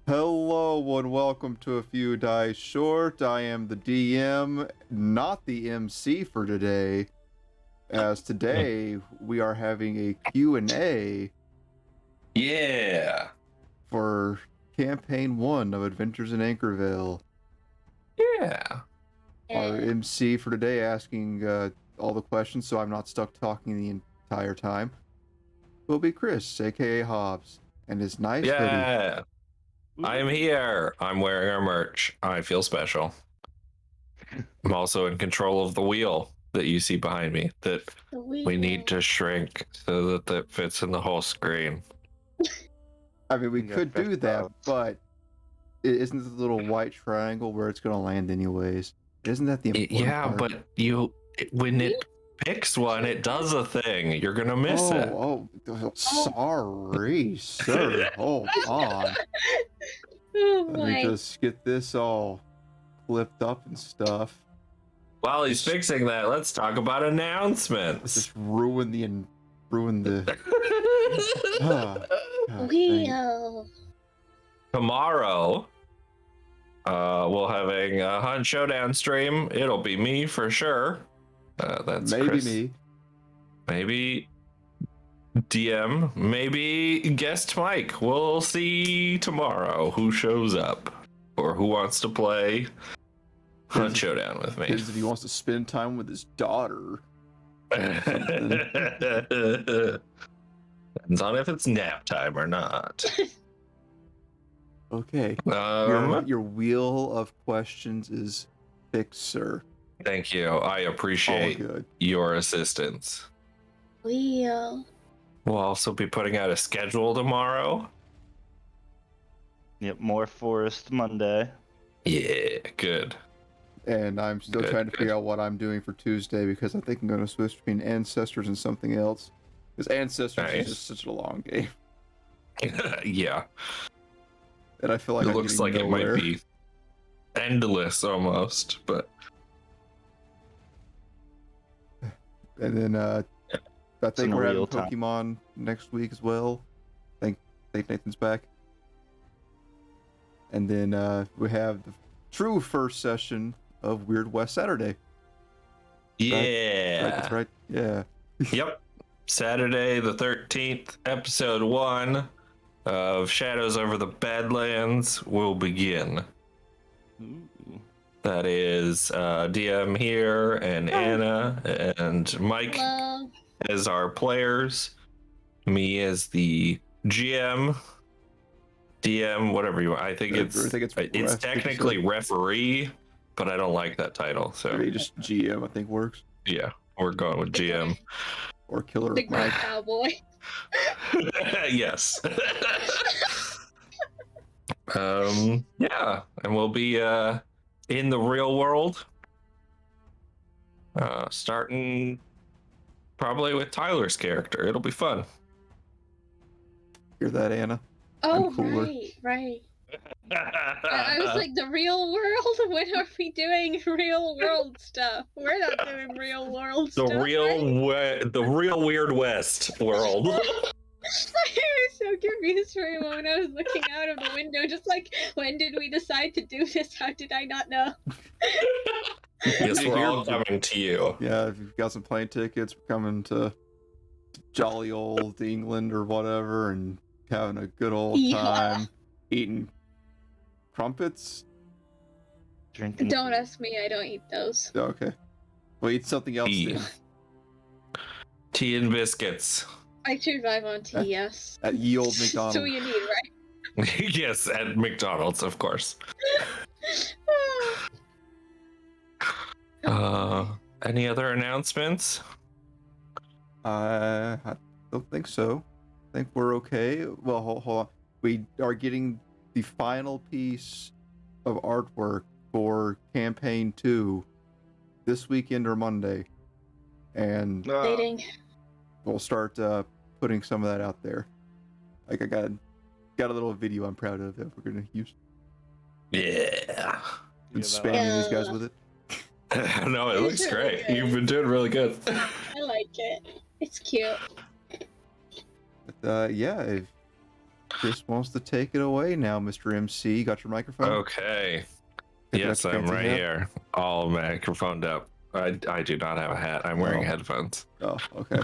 Hello and welcome to A Few Dice Short. I am the DM, not the MC for today, as today we are having a Q&A Yeah. for Campaign 1 of Adventures in Ankqorveil. Yeah. Our MC for today asking all the questions so I'm not stuck talking the entire time will be Chris, aka Hobbs, and his nice hoodie. Yeah. I'm here. I'm wearing our merch. I feel special. I'm also in control of the wheel that you see behind me that we need to shrink so that fits in the whole screen. I mean, we could do that, but isn't the little white triangle where it's going to land anyways? Isn't that the important part? But when it picks one, it does a thing. You're going to miss it. Oh, sorry, sir. Hold on. Let me just get this all flipped up and stuff. While he's fixing that, let's talk about announcements. Just ruin the... Wheel. Tomorrow, we'll having a Hunt Showdown stream. It'll be me for sure. That's maybe Chris. me. Maybe DM. Maybe guest Mike. We'll see tomorrow who shows up or who wants to play Hunt Showdown with me. If he wants to spend time with his daughter. Depends on if it's nap time or not. Okay. Your wheel of questions is fixed, sir. Thank you. I appreciate your assistance. Wheel. We'll also be putting out a schedule tomorrow. Yep, more Forest Monday. Yeah, good. And I'm still trying to figure out what I'm doing for Tuesday because I think I'm going to switch between Ancestors and something else. Because Ancestors is just such a long game. Yeah. And I feel like it looks like nowhere. It might be endless almost, but. And then I think we're having Pokemon next week as well. I think Nathan's back. And then we have the true first session of Weird West Saturday. Yeah. That's right. Yeah. Yep. Saturday the 13th, episode 1 of Shadows Over the Badlands will begin. Ooh. That is DM here and Anna and Mike as our players. Me as the GM, DM, whatever you want. I think it's technically referee, but I don't like that title. So maybe just GM, I think works. Yeah, we're going with GM or Killer Big Mike. Cowboy. Yes. Yeah, and we'll be in the real world, starting probably with Tyler's character. It'll be fun. Hear that, Anna? Oh, right. I was like, the real world? When are we doing real world stuff? We're not doing real world stuff. The real Weird West world. I was so confused for a moment. I was looking out of the window, just like, when did we decide to do this? How did I not know? Yes, we're all coming to you. Yeah, if you've got some plane tickets, we're coming to jolly old England or whatever and having a good old time eating crumpets. Drinking. Don't ask me, I don't eat those. Okay. We'll eat something else then. Tea and biscuits. I survive on tea, yes. At ye old McDonald's. So you need, right? Yes, at McDonald's, of course. Any other announcements? I don't think so. I think we're okay. Well, hold on. We are getting the final piece of artwork for Campaign 2 this weekend or Monday. And we'll start putting some of that out there. Like I got a little video I'm proud of that we're gonna use. Yeah. Been spamming these guys with it. No, it looks really great. Good. You've been doing really good. I like it. It's cute. But, yeah, Chris wants to take it away now, Mr. MC. Got your microphone? Okay. Take it Yes, up your I'm fancy right hat. here. All microphoned up. I do not have a hat. I'm wearing Oh. headphones. Oh, okay.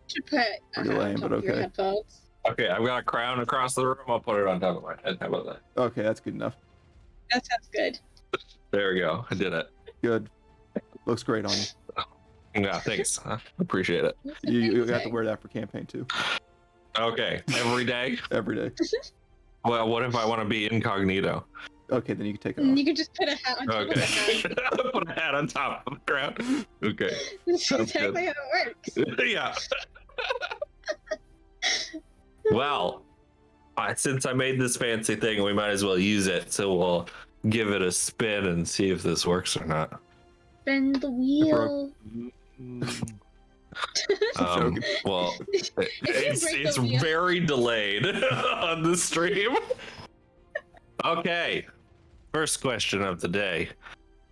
Should put a Pretty hat on lame, top but of your okay. headphones. Okay, I've got a crown across the room. I'll put it on top of my head. How about that? Okay, that's good enough. That sounds good. There we go. I did it. Good. Looks great on you. Yeah, thanks. Appreciate it. That's a You thing have to say. wear that for campaign too. Okay, every day. Every day. Well, what if I want to be incognito? Okay, then you can take it off. You can just put a hat on top of the Okay. hat. Put a hat on top of the crown. Okay. That's Sounds exactly how it works. Yeah. Well, since I made this fancy thing, we might as well use it. So we'll give it a spin and see if this works or not. Spin the wheel. Joking. Well, If you break it's the wheel- very delayed on the stream. Okay. First question of the day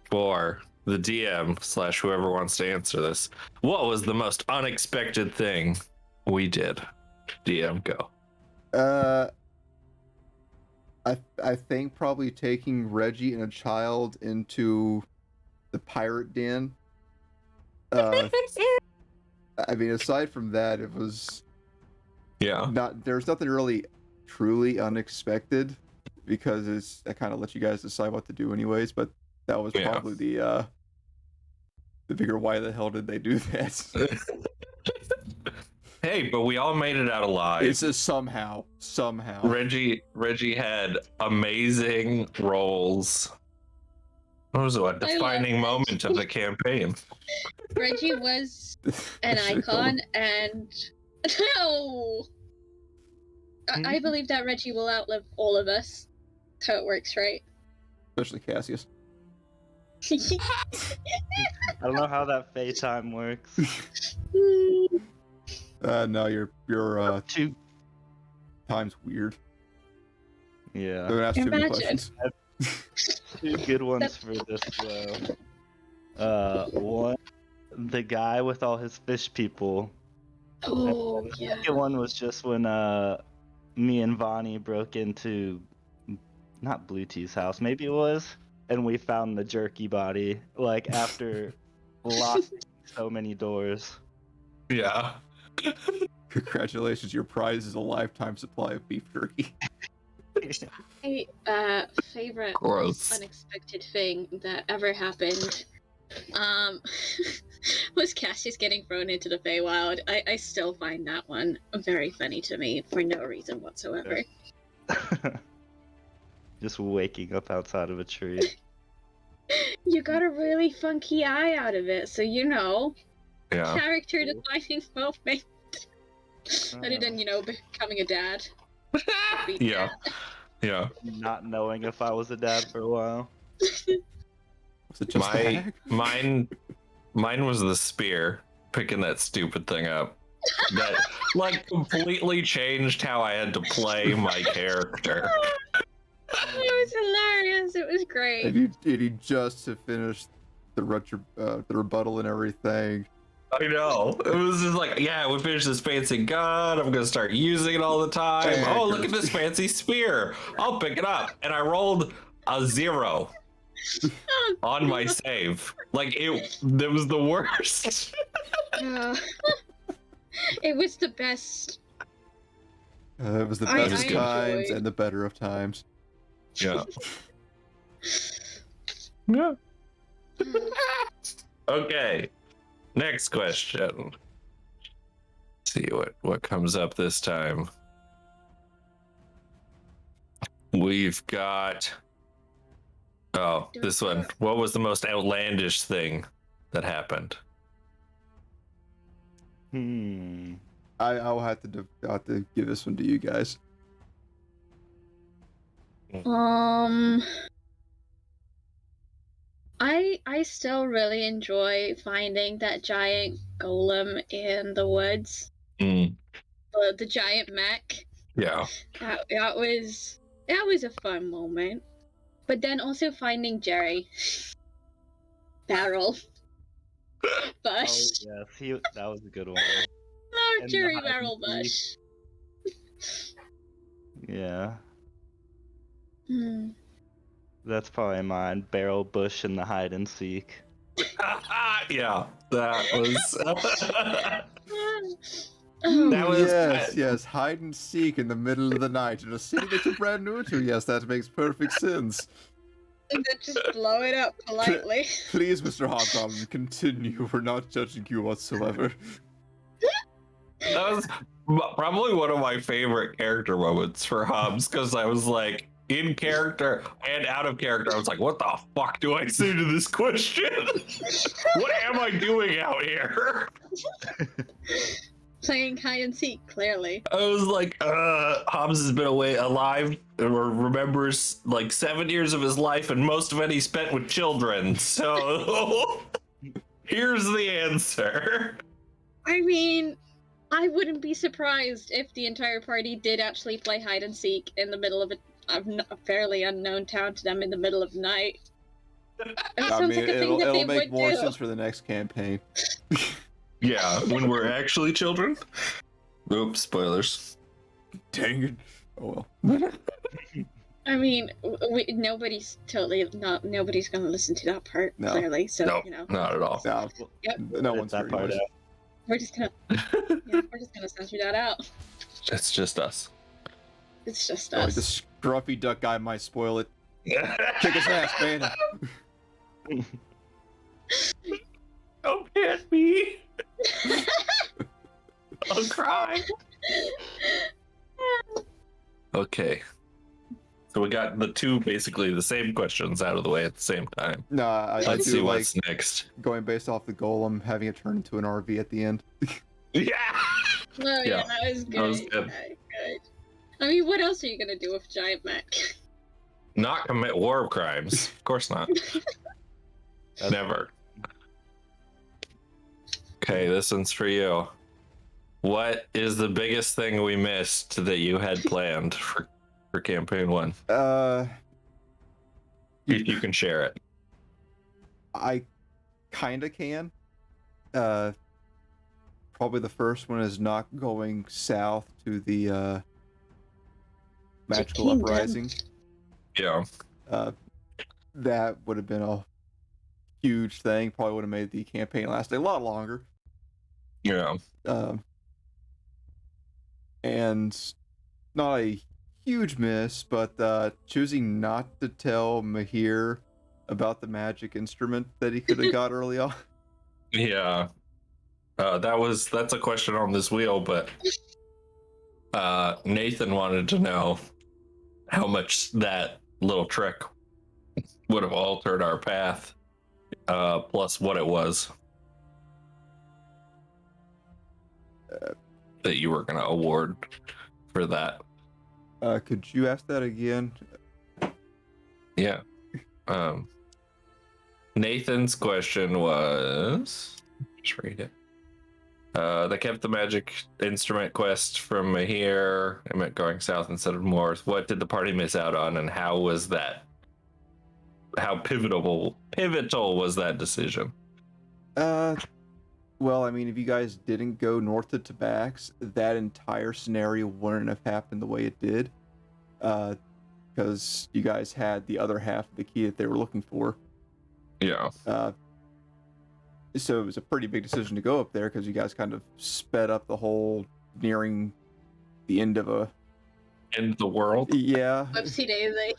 for the DM / whoever wants to answer this. What was the most unexpected thing we did? DM, go. I think probably taking Reggie and a child into the pirate den. I mean, aside from that, it was Yeah. there's nothing really truly unexpected because I kind of let you guys decide what to do anyways, but that was Yeah. probably the bigger why the hell did they do that? Hey, but we all made it out alive. It's just somehow. Reggie had amazing rolls. What was a defining moment of the campaign? Reggie was an icon, and no, I believe that Reggie will outlive all of us. That's how it works, right? Especially Cassius. I don't know how that Fey time works. No, your Two. time's weird. Yeah. Don't ask too many Imagine. questions. Two good ones for this though. One, the guy with all his fish people. Oh, And the yeah. second one was just when me and Vonnie broke into not Blue Tea's house, maybe it was, and we found the jerky body like after locking so many doors. Yeah. Congratulations, your prize is a lifetime supply of beef jerky. My favorite Gross. unexpected thing that ever happened was Cassius getting thrown into the Feywild. I still find that one very funny to me for no reason whatsoever. Just waking up outside of a tree. You got a really funky eye out of it, so you know, Yeah. character defining moment. Other than, becoming a dad. Yeah. Yeah. Not knowing if I was a dad for a while. Was it just a hag? Mine was the spear, picking that stupid thing up. That completely changed how I had to play my character. It was hilarious. It was great. And you just to finish the rebuttal and everything. I know. It was just like, yeah, we finished this fancy gun. I'm gonna start using it all the time. Hey, Oh, look at this fancy spear. I'll pick it up. And I rolled a 0 on my save. It was the worst. It was the best. It was the I best of times enjoyed- and the better of times. Yeah. Yeah. Okay. Next question. See what comes up this time. We've got this one. What was the most outlandish thing that happened? I'll have to give this one to you guys. I still really enjoy finding that giant golem in the woods. The giant mech. Yeah. That was a fun moment. But then also finding Jerry. Barrel. Bush. Oh yes, that was a good one. Oh, And Jerry the Barrel hiding Bush. Yeah, Hmm. that's probably mine. Barrel bush and the hide and seek. Yeah, that was. Oh, That was- yes, hide and seek in the middle of the night in a city that you're brand new to. Yes, that makes perfect sense. and then just blow it up politely. Please, Mr. Hobgoblin, continue. We're not judging you whatsoever. That was probably one of my favorite character moments for Hobbs, because I was like, in character and out of character, I was like, what the fuck do I say to this question? What am I doing out here? Playing hide and seek, clearly. I was like, Hobbs has been alive, or remembers like 7 years of his life, and most of it he spent with children. So here's the answer. I mean, I wouldn't be surprised if the entire party did actually play hide and seek in the middle of a fairly unknown town to them in the middle of the night. I mean, it'll make more sense for the next campaign. Yeah, when we're actually children. Oops, spoilers. Dang it. Oh well. I mean, nobody's nobody's gonna listen to that part, No. clearly, so, No, you know. not at all. No, Yep. no one's that heard part yours. out. We're just gonna censor that out. It's just us. It's just Oh, us. the scruffy duck guy might spoil it. Kick his ass, man. Don't hit me. I'll cry. Okay. So we got basically the same questions out of the way at the same time. No, I Let's do see like what's next. going based off the golem, having it turn into an RV at the end. Yeah. Oh, yeah, that was good. was good. Okay, good. I mean, what else are you gonna do with giant mech? Not commit war crimes. Of course not. Never. Okay, this one's for you. What is the biggest thing we missed that you had planned for campaign 1? If you can share it. I kinda can. Probably the first one is not going south to the magical Kingdom. uprising. Yeah. That would have been a huge thing. Probably would have made the campaign last a lot longer. Yeah. And not a huge miss, but choosing not to tell Mahir about the magic instrument that he could have got early on. Yeah. That's a question on this wheel, but Nathan wanted to know how much that little trick would have altered our path, plus what it was that you were going to award for that. Could you ask that again? Yeah. Nathan's question was, just read it. They kept the magic instrument quest from here. I meant going south instead of north. What did the party miss out on, and how was that? How pivotal was that decision? Well, I mean, if you guys didn't go north to Tabax, that entire scenario wouldn't have happened the way it did. Because you guys had the other half of the key that they were looking for. Yeah. So it was a pretty big decision to go up there because you guys kind of sped up the whole nearing the end of End the world. Yeah. Whoopsie daisy.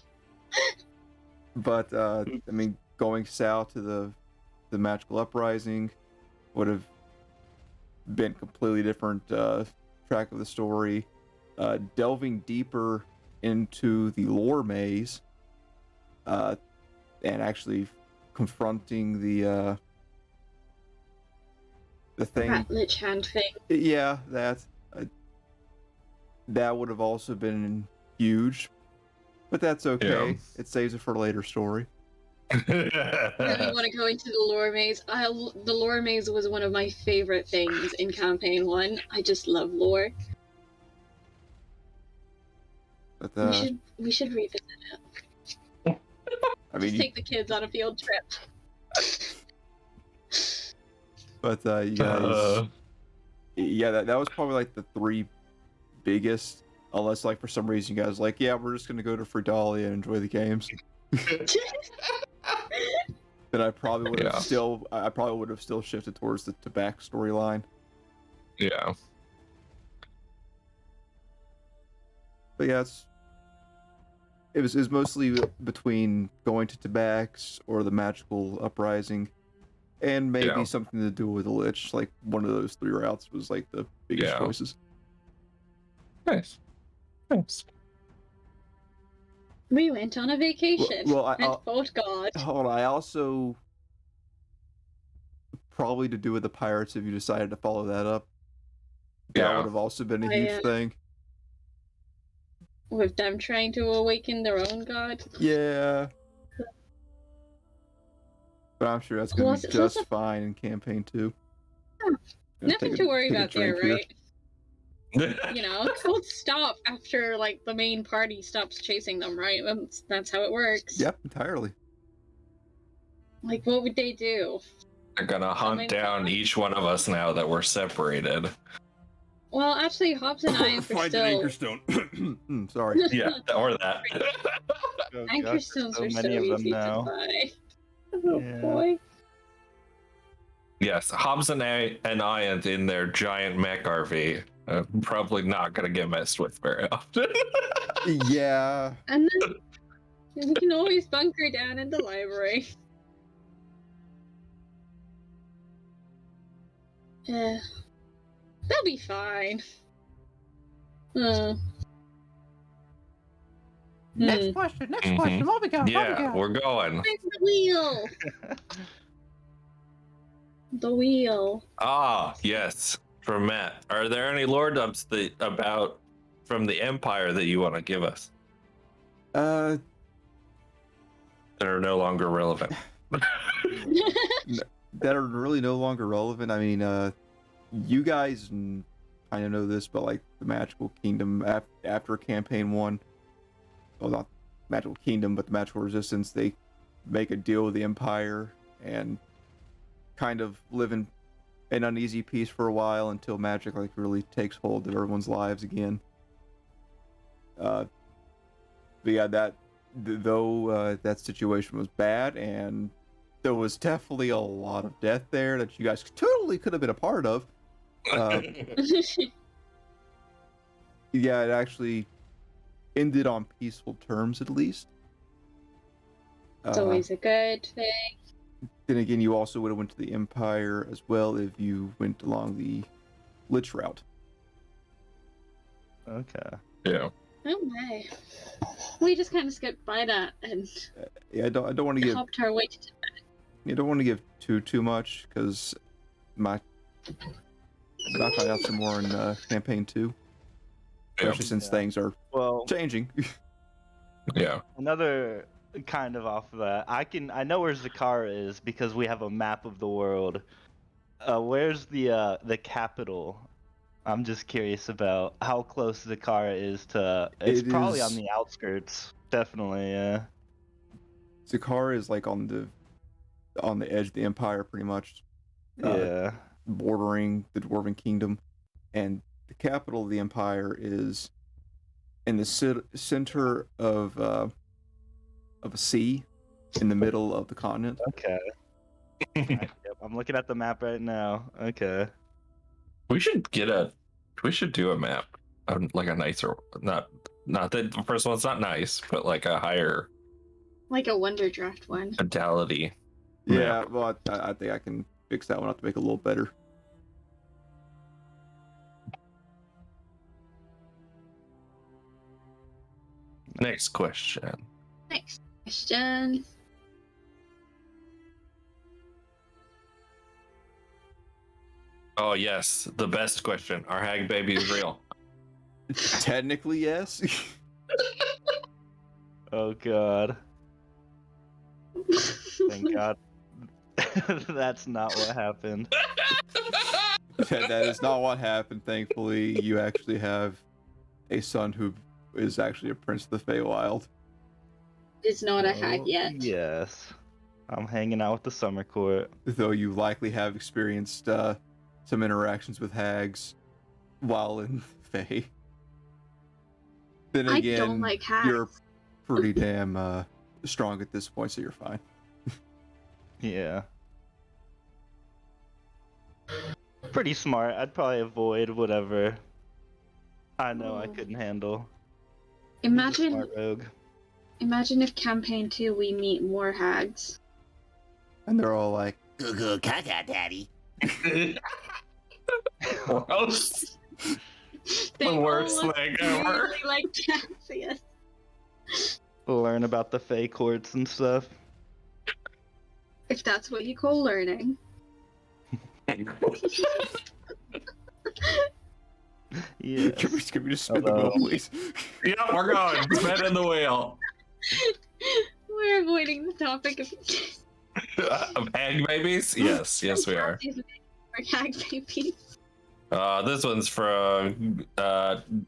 But I mean, going south to the magical uprising would have been completely different track of the story. Delving deeper into the lore maze, and actually confronting the thing. Lich hand thing. Yeah, that would have also been huge, but that's okay. Yeah. It saves it for a later story. I really want to go into the lore maze. The lore maze was one of my favorite things in campaign 1. I just love lore. But We should revisit it. I mean, Just take the kids on a field trip. but you guys, yeah, that was probably like the 3 biggest Unless, like, for some reason you guys are like, yeah, we're just gonna go to Fridalia and enjoy the games. Then I probably would have still shifted towards the Tobak storyline. Yeah. But yeah, it was mostly between going to Tabak's or the Magical Uprising, and maybe something to do with the Lich. Like, one of those 3 routes was like the biggest choices. Nice. Thanks. We went on a vacation and fought God. Hold on, I also probably to do with the pirates if you decided to follow that up. That would have also been a huge thing. With them trying to awaken their own god. Yeah. But I'm sure that's going to be just fine in campaign 2. Nothing to worry about there, right? You know, they'll stop after, like, the main party stops chasing them, right? That's how it works. Yep, entirely. Like, what would they do? They're gonna hunt down each one of us now that we're separated. Well, actually, Hobbs and I are still... Find an anchor stone. Sorry. Yeah, or that. Anchor stones are so easy to buy. Oh, boy. Yes, Hobbs and I in their giant mech RV. Probably not gonna get messed with very often. Yeah. And then we can always bunker down in the library. Yeah. They'll be fine. Next question. What we got? Yeah, we're going. Where's the wheel? The wheel. Ah, yes. From Matt. Are there any lore dumps from the Empire that you want to give us? That are no longer relevant. That are really no longer relevant. I mean, you guys kind of know this, but like the Magical Kingdom after campaign 1, well, not Magical Kingdom, but the Magical Resistance, they make a deal with the Empire and kind of live in an uneasy peace for a while until magic like really takes hold of everyone's lives again. But yeah, that situation was bad, and there was definitely a lot of death there that you guys totally could have been a part of. Yeah, it actually ended on peaceful terms, at least. It's always a good thing. Then again, you also would have went to the Empire as well if you went along the Lich route. Okay. Yeah. Oh my. We just kind of skipped by that and yeah, I don't want to give helped our way to Tibet. You don't want to give too much because I'll find out some more in campaign 2, especially since things are changing. Yeah. Another kind of off of that, I know where Zakara is because we have a map of the world. Where's the capital? I'm just curious about how close Zakara is to. It's probably on the outskirts, definitely. Yeah. Zakara is like on the edge of the Empire, pretty much. Yeah. Bordering the Dwarven Kingdom, and the capital of the Empire is in the center of a sea in the middle of the continent. Okay. Yep, I'm looking at the map right now. Okay. We should do a map, like a nicer, not that the first one's not nice, but like a higher, like a Wonder Draft one. Fidelity. Yeah, well, I think I can fix that one up to make it a little better. Next question. Oh yes, the best question. Are hag babies real? Technically, yes. Oh god. Thank God. That's not what happened. That is not what happened. Thankfully, you actually have a son who is actually a prince of the Feywild. It's not a hag yet. Yes. I'm hanging out with the summer court. Though you likely have experienced some interactions with hags while in Fey. Then I again, don't like hags. you're pretty damn strong at this point, so you're fine. Yeah. Pretty smart. I'd probably avoid whatever I know I couldn't handle. He's a Imagine, smart rogue. imagine if campaign 2 we meet more hags. And they're all like, Goo goo caca, daddy. Gross. They The all worst look thing ever. really like Cassius. Learn about the Fey courts and stuff. If that's what you call learning. Yeah. can we just spin the wheel, please? Yep, we're going. Spin in the wheel. We're avoiding the topic of Of hag babies? Yes, yes we are. hag babies. This one's from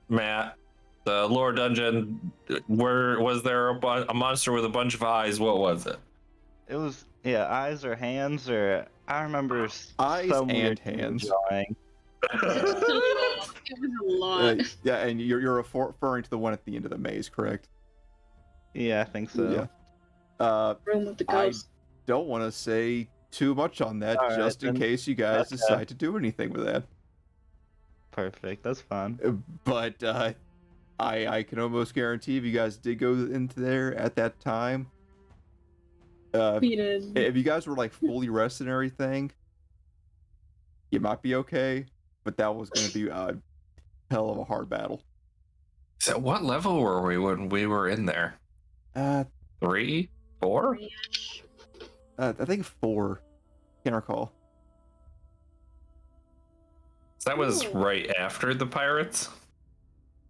Matt. The lore dungeon. Where was there a monster with a bunch of eyes? What was it? It was eyes or hands or I remember Eyes some and weird hands. drawing. It was a lot. Yeah, and you're referring to the one at the end of the maze, correct? Yeah, I think so. Yeah. Room with the I ghost. don't want to say too much on that, All right, just in then. case you guys Okay. decide to do anything with that. Perfect. That's fine. But I can almost guarantee if you guys did go into there at that time, We did. if you guys were like fully rested and everything, you might be okay. But that was going to be a hell of a hard battle. So what level were we when we were in there? 3? 4? I think 4. Can't recall. So that was Ooh. right after the pirates?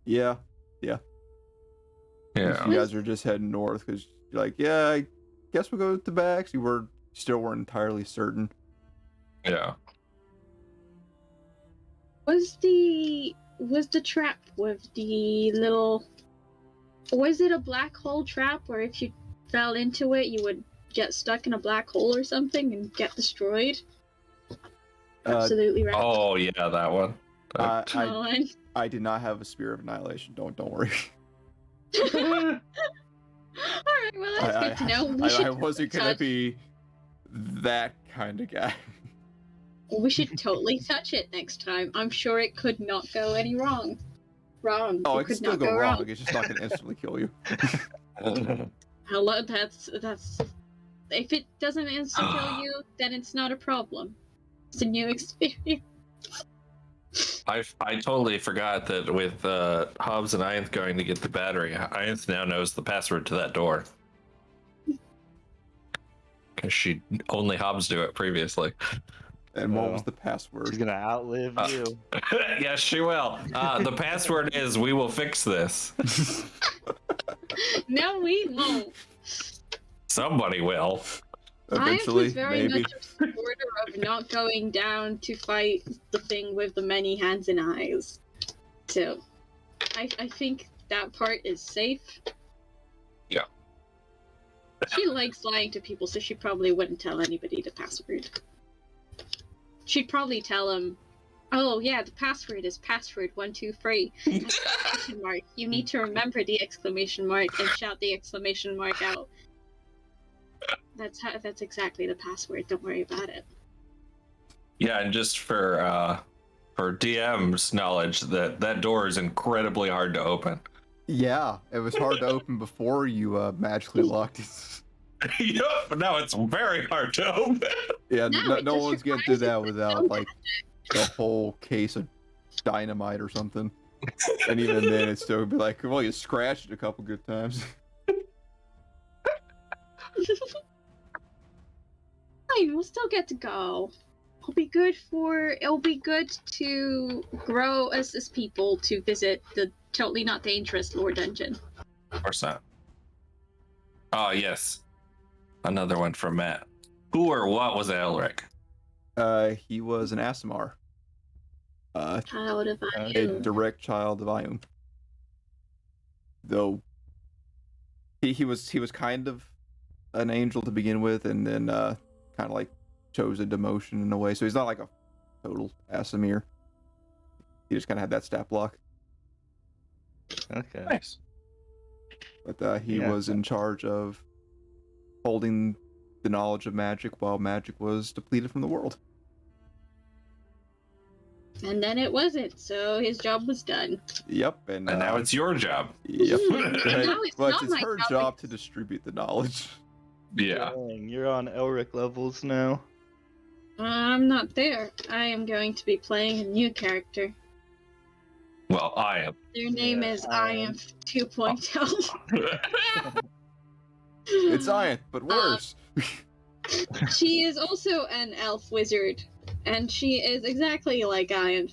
Yeah. Yeah. You guys are just heading north because you're like, yeah, I guess we'll go to Bax. You still weren't entirely certain. Yeah. Was the trap with the little? Was it a black hole trap where if you fell into it, you would get stuck in a black hole or something and get destroyed? Absolutely right. Oh yeah, that one. I did not have a Spear of Annihilation. Don't worry. Alright, well that's good to know. I wasn't gonna be that kind of guy. We should totally touch it next time. I'm sure it could not go any wrong. Oh, it could can still not go wrong. It's just not gonna instantly kill you. Hello, that's. If it doesn't instant kill you, then it's not a problem. It's a new experience. I totally forgot that with Hobbs and Ainth going to get the battery, Ainth now knows the password to that door. Because she only Hobbs knew it previously. And what was Oh. the password? She's gonna outlive you. Yes, she will. The password is "We will fix this." No, we won't. Somebody will. Eventually, I was very maybe. much a supporter of not going down to fight the thing with the many hands and eyes. So, I think that part is safe. Yeah. She likes lying to people, so she probably wouldn't tell anybody the password. She'd probably tell him, "Oh yeah, the password is password123." Exclamation mark. You need to remember the exclamation mark and shout the exclamation mark out. That's exactly the password. Don't worry about it. Yeah, and just for DM's knowledge, that door is incredibly hard to open. Yeah, it was hard to open before you magically locked it. Yep, now it's very hard to open. Yeah, No, it no just one's gonna do requires that it to without sound like a whole case of dynamite or something. And even then, it's still be like, well, you scratched it a couple good times. Fine, we'll still get to go. It'll be good to grow us as people to visit the totally not dangerous lore dungeon. Of course not. Oh yes, another one from Matt. Who or what was Elric? He was an Asimar. Child of A Ion. direct child of Ion. Though he was kind of an angel to begin with, and then kind of like chose a demotion in a way. So he's not like a total Asimir. He just kind of had that stat block. Okay. Nice. But he Yeah. was in charge of holding the knowledge of magic while magic was depleted from the world. And then it wasn't, so his job was done. Yep, and now it's your job. Yep. Now it's But not it's my her job job to because- distribute the knowledge. Yeah. Dang, you're on Elric levels now. I'm not there. I am going to be playing a new character. Well, I am. Their name is Ian 2.0. It's Ian, but worse. She is also an elf wizard, and she is exactly like Ian.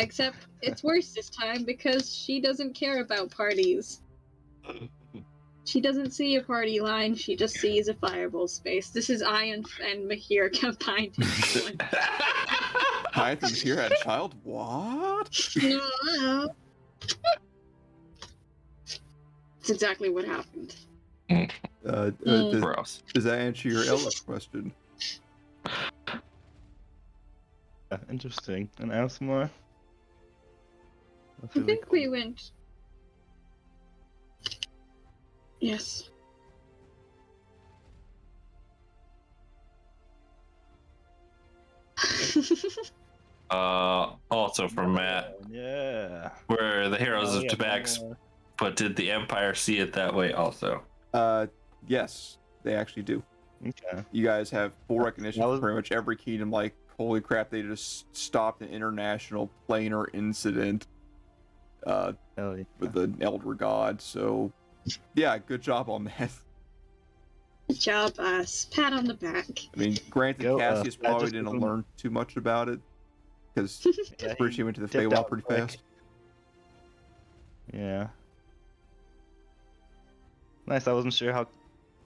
Except it's worse this time because she doesn't care about parties. She doesn't see a party line, she just sees a fireball space. This is Ian and Mahir combined into one. Ian and here had a child? What? No. That's exactly what happened. Gross. Does that answer your Elric question? Interesting. And Asmar? That's I really think cool. we went. Yes. Also from Matt, Yeah. where the heroes Oh, of yeah, Tabax, more. but did the Empire see it that way also? Yes, they actually do. Okay. You guys have full recognition That for was- pretty much every kingdom. Like, holy crap, they just stopped an international planar incident Hell yeah. with the Elder God. So, yeah, good job on that. Good job, us. Pat on the back. I mean, granted, Go, Cassius I probably just didn't opened- learn too much about it because Yeah, he first he went to the dipped Feywild out pretty quick. fast. Yeah. Nice. I wasn't sure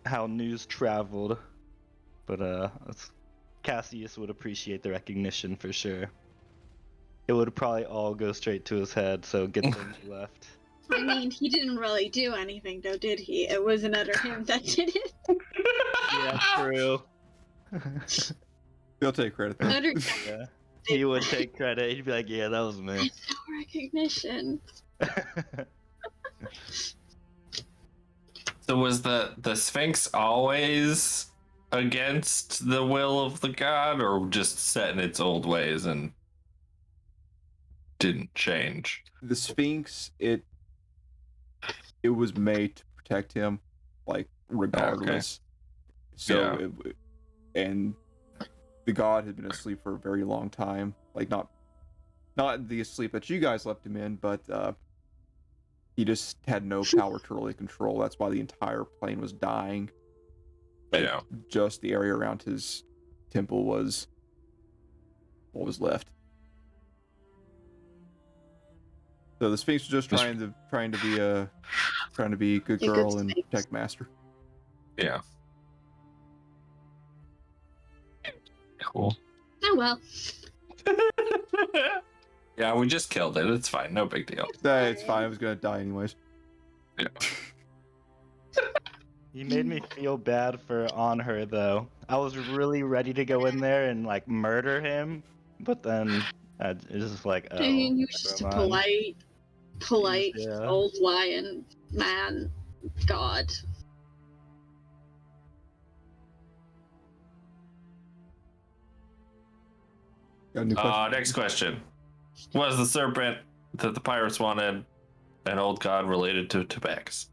how news traveled, but Cassius would appreciate the recognition for sure. It would probably all go straight to his head, so good thing he left. I mean, he didn't really do anything, though, did he? It was another him that did it. Yeah, true. He'll take credit though. Another Yeah. He would take credit. He'd be like, "Yeah, that was me." no recognition. So was the Sphinx always against the will of the god, or just set in its old ways and didn't change? The Sphinx, it was made to protect him, like regardless. So, and the god had been asleep for a very long time. Like not the sleep that you guys left him in, but he just had no power to really control. That's why the entire plane was dying. Like, Yeah. just the area around his temple was what was left. So the Sphinx was just trying to be a good A good girl and Sphinx. protect Master. Yeah. Cool. Oh well. Yeah, we just killed it. It's fine. No big deal. It's fine. I was gonna die anyways. He made me feel bad for on her though. I was really ready to go in there and like murder him, but then it's just like, oh, I mean, he was just a never mind. polite Yeah. old lion man god. Got a new question. Next question. Was the serpent that the pirates wanted an old god related to Tabax?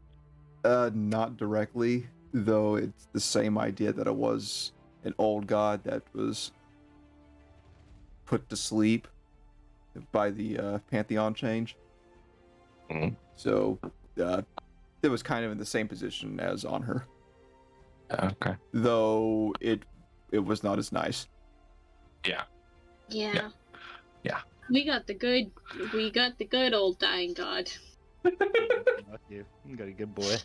Not directly, though it's the same idea that it was an old god that was put to sleep by the Pantheon change. Mhm. So, it was kind of in the same position as on her, Okay. though it was not as nice. Yeah. Yeah. We got the good old dying god. Fuck you. You got a good boy.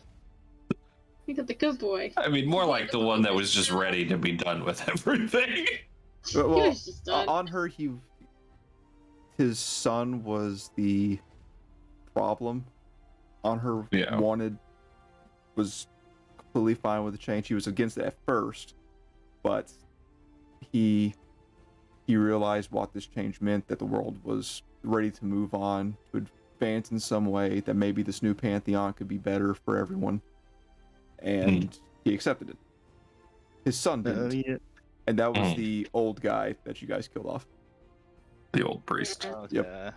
We got the good boy. I mean, more like the one that was just ready to be done with everything. He Well, was just done. on her, his son was the problem. On her, Yeah. was completely fine with the change. He was against it at first, but he realized what this change meant, that the world was ready to move on to expands in some way, that maybe this new pantheon could be better for everyone. And he accepted it. His son didn't. Yeah. And that was the old guy that you guys killed off. The old priest. Okay. Yep.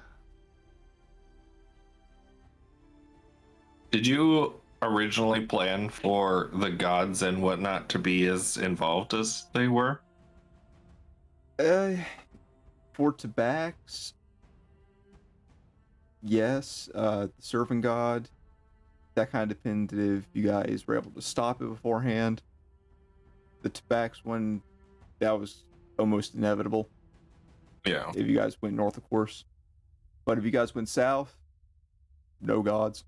Did you originally plan for the gods and whatnot to be as involved as they were? For Tabax, yes. The Servant God, that kind of depended if you guys were able to stop it beforehand. The Tabax one, that was almost inevitable. Yeah. If you guys went north, of course. But if you guys went south, no gods.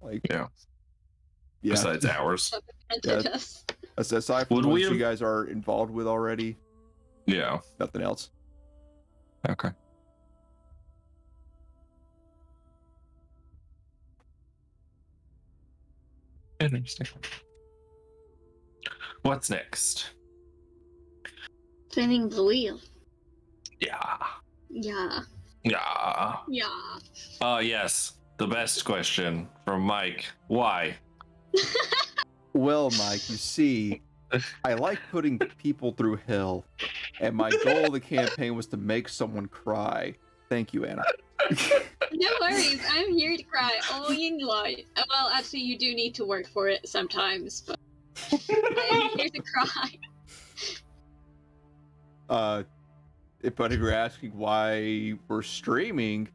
Like, Yeah. yeah. Besides ours. Yeah. Aside from Would the we ones have- you guys are involved with already, Yeah. nothing else. Okay. Interesting. What's next? Spinning the wheel. Yeah. Yeah. Yeah. Yeah. Yes. The best question from Mike. Why? Well, Mike, you see, I like putting people through hell, and my goal of the campaign was to make someone cry. Thank you, Anna. No worries, I'm here to cry all you like. Well, actually, you do need to work for it sometimes, but I'm here to cry. But if you're asking why we're streaming,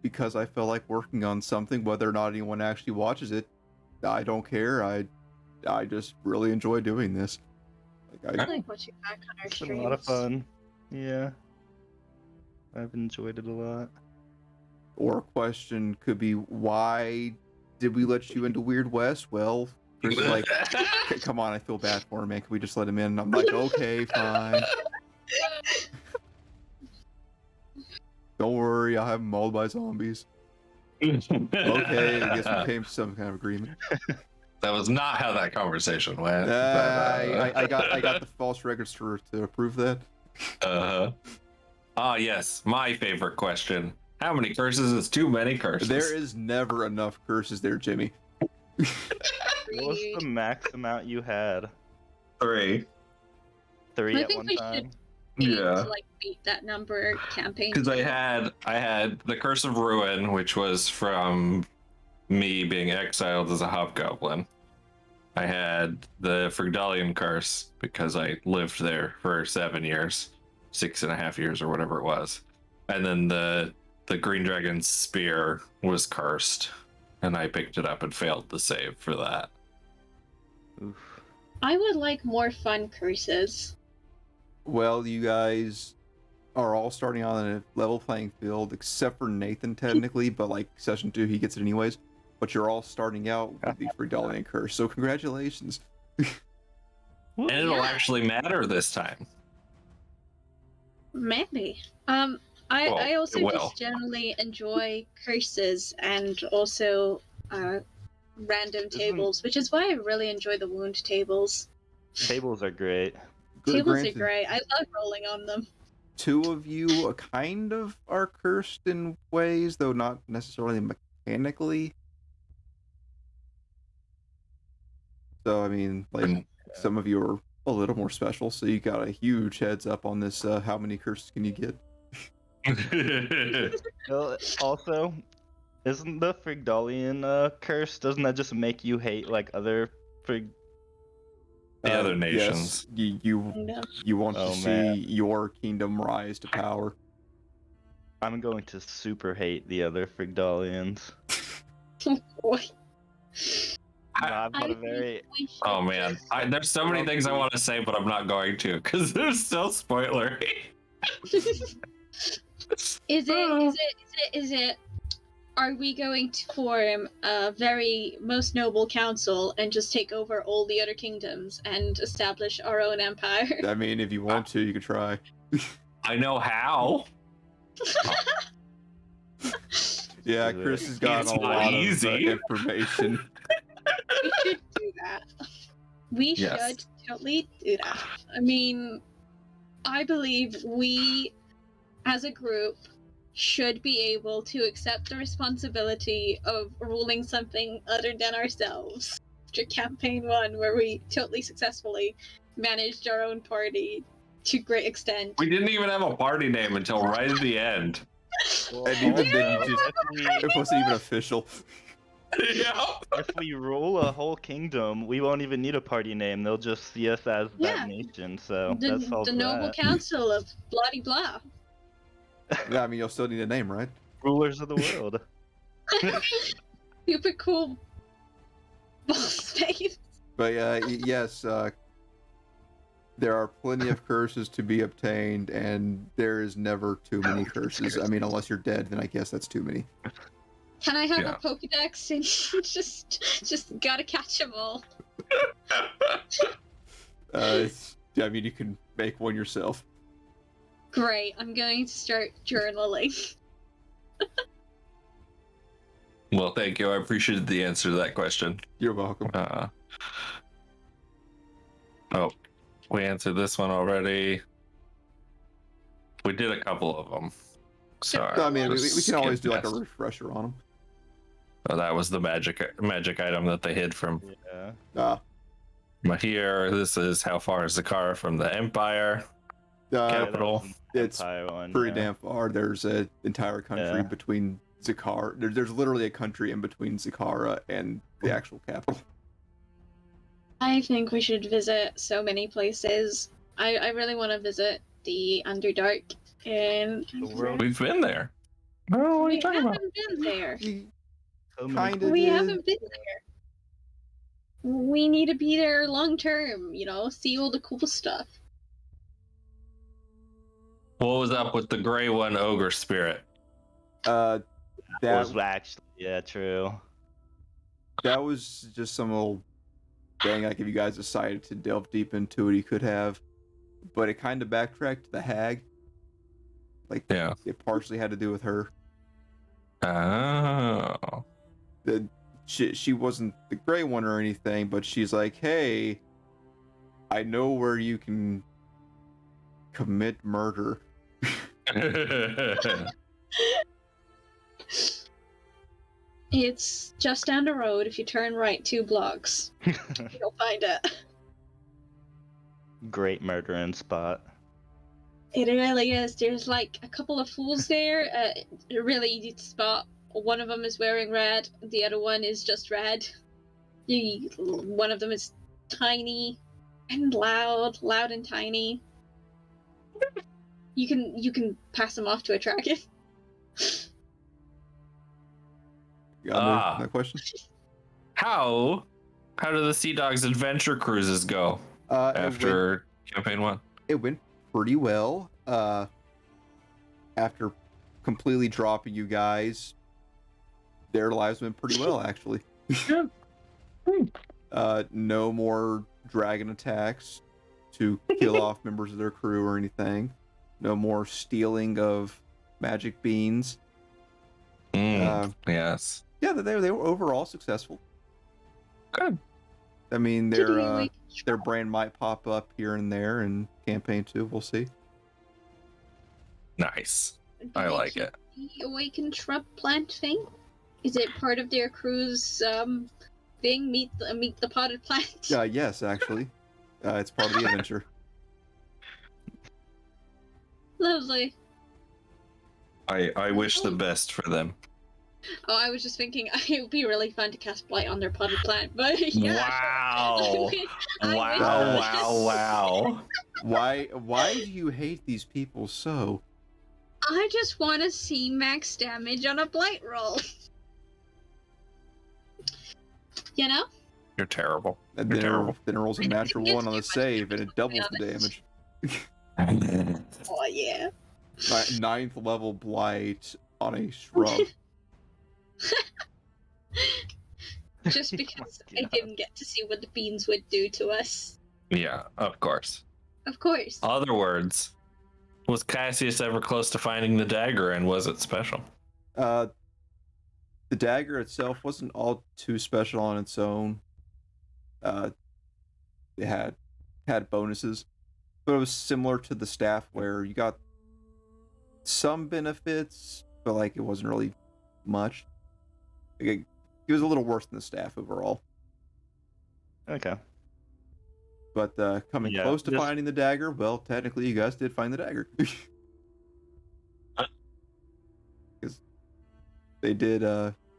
because I felt like working on something, whether or not anyone actually watches it, I don't care. I just really enjoy doing this. I like watching back on our It's streams. been a lot of fun. Yeah. I've enjoyed it a lot. Or a question could be, why did we let you into Weird West? Well, Chris is like, come on, I feel bad for him, man. Can we just let him in? And I'm like, okay, fine. Don't worry, I'll have him mauled by zombies. Okay, I guess we came to some kind of agreement. That was not how that conversation went. I got the false register to approve that. Yes, my favorite question. How many curses is too many curses? There is never enough curses there, Jimmy. What was the max amount you had? 3. 3 I at think one we time? Aim Yeah. to like beat that number campaign. Because I had the Curse of Ruin, which was from me being exiled as a hobgoblin. I had the Frigdalian Curse because I lived there for 7 years, 6.5 years or whatever it was. And then the Green Dragon's Spear was cursed, and I picked it up and failed the save for that. Oof. I would like more fun curses. Well, you guys are all starting on a level playing field, except for Nathan, technically, but like session 2, he gets it anyways. But you're all starting out with the Frigdalian Curse, so congratulations. And it'll Yeah. actually matter this time. Maybe. Well, I also it will. just generally enjoy curses and also random tables, which is why I really enjoy the wound tables. Tables are great. Tables Granted, are great. I love rolling on them. 2 of you kind of are cursed in ways, though not necessarily mechanically. So, I mean, like, some of you are a little more special, so you got a huge heads up on this, how many curses can you get? Well, also, isn't the Frigdalian curse, doesn't that just make you hate like other Frig... The other Yes, nations. No. you want Oh, to see man. your kingdom rise to power. I'm going to super hate the other Frigdalians. Boy. No, I've got I a very... think we should Oh man, just- there's so many things I want to say, but I'm not going to because they're so spoilery. Is it? Are we going to form a very most noble council and just take over all the other kingdoms and establish our own empire? I mean, if you want to, you could try. I know how. Yeah, Chris has got It's a not lot easy. of information. We should do that. We Yes. should totally do that. I mean, I believe we, as a group, should be able to accept the responsibility of ruling something other than ourselves. After campaign 1, where we totally successfully managed our own party to great extent. We didn't even have a party name until right at the end. Well, And even then, also, you just it wasn't even official. Yeah. if we rule a whole kingdom, we won't even need a party name. They'll just see us as Yeah. that nation. So that solves The noble that. council of bloody blah. Yeah, I mean, you'll still need a name, right? Rulers of the world. Super cool boss name. But yes, there are plenty of curses to be obtained, and there is never too many curses. I mean, unless you're dead, then I guess that's too many. Can I have Yeah. a Pokedex and just gotta catch them all? I mean, you can make one yourself. Great, I'm going to start journaling. Well, thank you. I appreciated the answer to that question. You're welcome. Oh, we answered this one already. We did a couple of them. Sorry. I mean, we just can always do skip like a past. refresher on them. Oh, that was the magic item that they hid from. Yeah. But here, this is how far is Zakara from the Empire capital. It's Empire one, pretty yeah. damn far. There's an entire country Yeah. between Zakara. There's literally a country in between Zakara and the actual capital. I think we should visit so many places. I really want to visit the Underdark and The world- We've been there. Oh, what are we you talking about? haven't been there. So many Kinda We did. haven't been there. We need to be there long term, see all the cool stuff. What was up with the gray one ogre spirit? That was actually, yeah, true. that was just some old thing. Like if you guys decided to delve deep into it, you could have, but it kind of backtracked to the hag. Like Yeah. it partially had to do with her. Oh. She wasn't the gray one or anything, but she's like, hey, I know where you can commit murder. It's just down the road. If you turn right 2 blocks, you'll find it. Great murdering spot. It really is. There's like a couple of fools there. Really easy to spot. One of them is wearing red. The other one is just red. One of them is tiny and loud and tiny. You can pass them off to a dragon. You got that question? How do the Sea Dogs adventure cruises go after campaign 1? It went pretty well. After completely dropping you guys, their lives went pretty well, actually. Yeah. No more dragon attacks to kill off members of their crew or anything. No more stealing of magic beans. Yes. Yeah, they were overall successful. Good. I mean, their brand might pop up here and there in campaign 2. We'll see. Nice. I like it. The awakened shrub plant thing? Is it part of their crew's thing? Meet the potted plant? Yes, actually, it's part of the adventure. Lovely. I wish the best for them. Oh, I was just thinking it would be really fun to cast blight on their potted plant, but yeah. Wow. I Wow. Why do you hate these people so? I just want to see max damage on a blight roll. You know? You're terrible. And You're then, terrible. then it rolls a natural It's 1 on too the much save, and damage, it doubles to be the honest. damage. Oh yeah. 9th level blight on a shrub. Just because I didn't get to see what the beans would do to us. Yeah, of course. Of course. Other words, was Cassius ever close to finding the dagger, and was it special? The dagger itself wasn't all too special on its own. It had bonuses, but it was similar to the staff where you got some benefits, but like it wasn't really much. Like, it was a little worse than the staff overall. Okay. But coming Yeah, close to this- finding the dagger, well, technically you guys did find the dagger. Because they did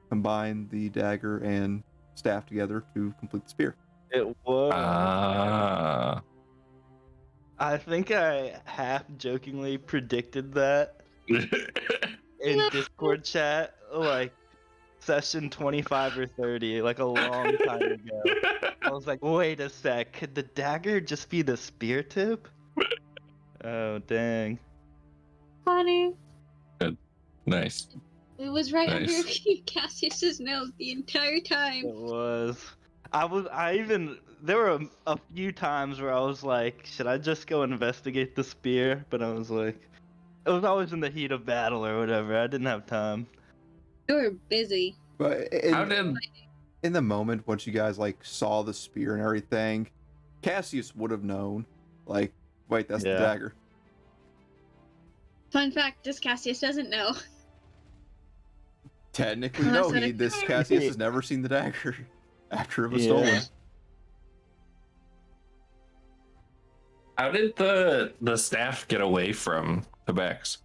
combine the dagger and staff together to complete the spear. It was. Ah. I think I half jokingly predicted that in Discord chat, like session 25 or 30, like a long time ago. I was like, wait a sec, could the dagger just be the spear tip? Oh, dang. Funny. Nice. It was right under Nice. Cassius's nose the entire time. It was. There were a few times where I was like, should I just go investigate the spear? But I was like, it was always in the heat of battle or whatever. I didn't have time. You were busy. But How did in the moment, once you guys like saw the spear and everything, Cassius would have known. Like, wait, that's the Yeah. dagger. Fun fact: this Cassius doesn't know. Technically, Unless no. it This occurred. Cassius has never seen the dagger after it was Yeah. stolen. how did the staff get away from the Bex?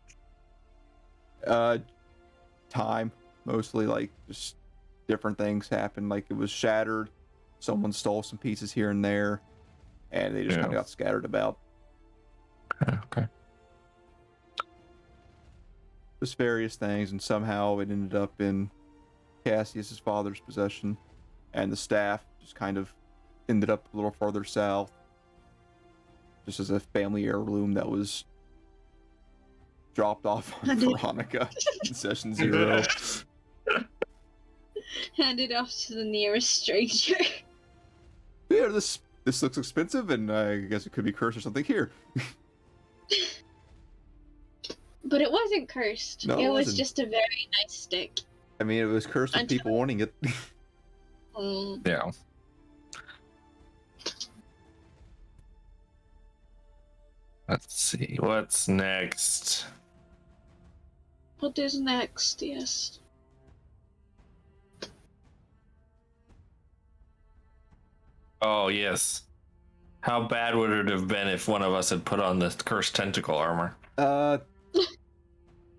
Time mostly, like just different things happened. Like it was shattered. Someone stole some pieces here and there, and they just Yeah. kind of got scattered about. Okay. Just various things, and somehow it ended up in Cassius's father's possession, and the staff just kind of ended up a little farther south, just as a family heirloom that was dropped off on Veronica in session 0. Handed off to the nearest stranger. Yeah, this looks expensive, and I guess it could be cursed or something. Here. But it wasn't cursed. No, it it was wasn't. just a very nice stick. I mean, it was cursed with Until- people wanting it. Mm. Yeah. Let's see. What's next? What is next? Yes. Oh, yes. How bad would it have been if one of us had put on the cursed tentacle armor?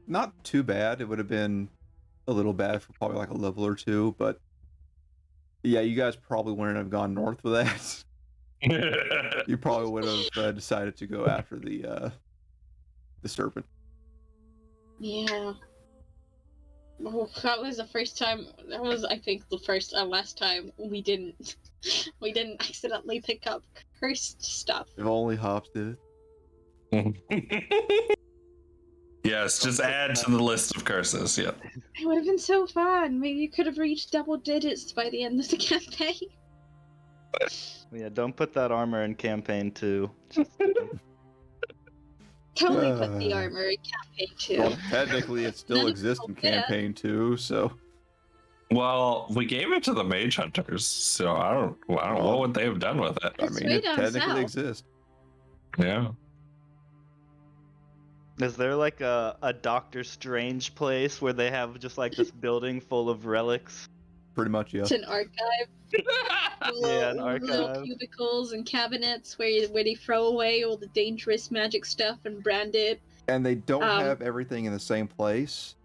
Not too bad. It would have been a little bad for probably like a level or two, but yeah, you guys probably wouldn't have gone north with that. You probably would have decided to go after the serpent. Yeah. Oh, that was the first time. That was, I think, the first and last time we didn't accidentally pick up cursed stuff. If only Hops did it. Yes, just add to the list of curses. Yeah. It would have been so fun. Maybe you could have reached double digits by the end of the campaign. Yeah, don't put that armor in campaign 2. Totally put the armor in campaign 2. Well, technically, it still None of exists in them will fit. campaign 2, so Well, we gave it to the mage hunters, so I don't know what would they have done with it. I It's mean, way it down technically south. exists. Yeah. Is there like a Doctor Strange place where they have just like this building full of relics? Pretty much, yeah. It's an archive. Yeah, an Little archive. cubicles and cabinets where they throw away all the dangerous magic stuff and brand it. And they don't Um, have everything in the same place.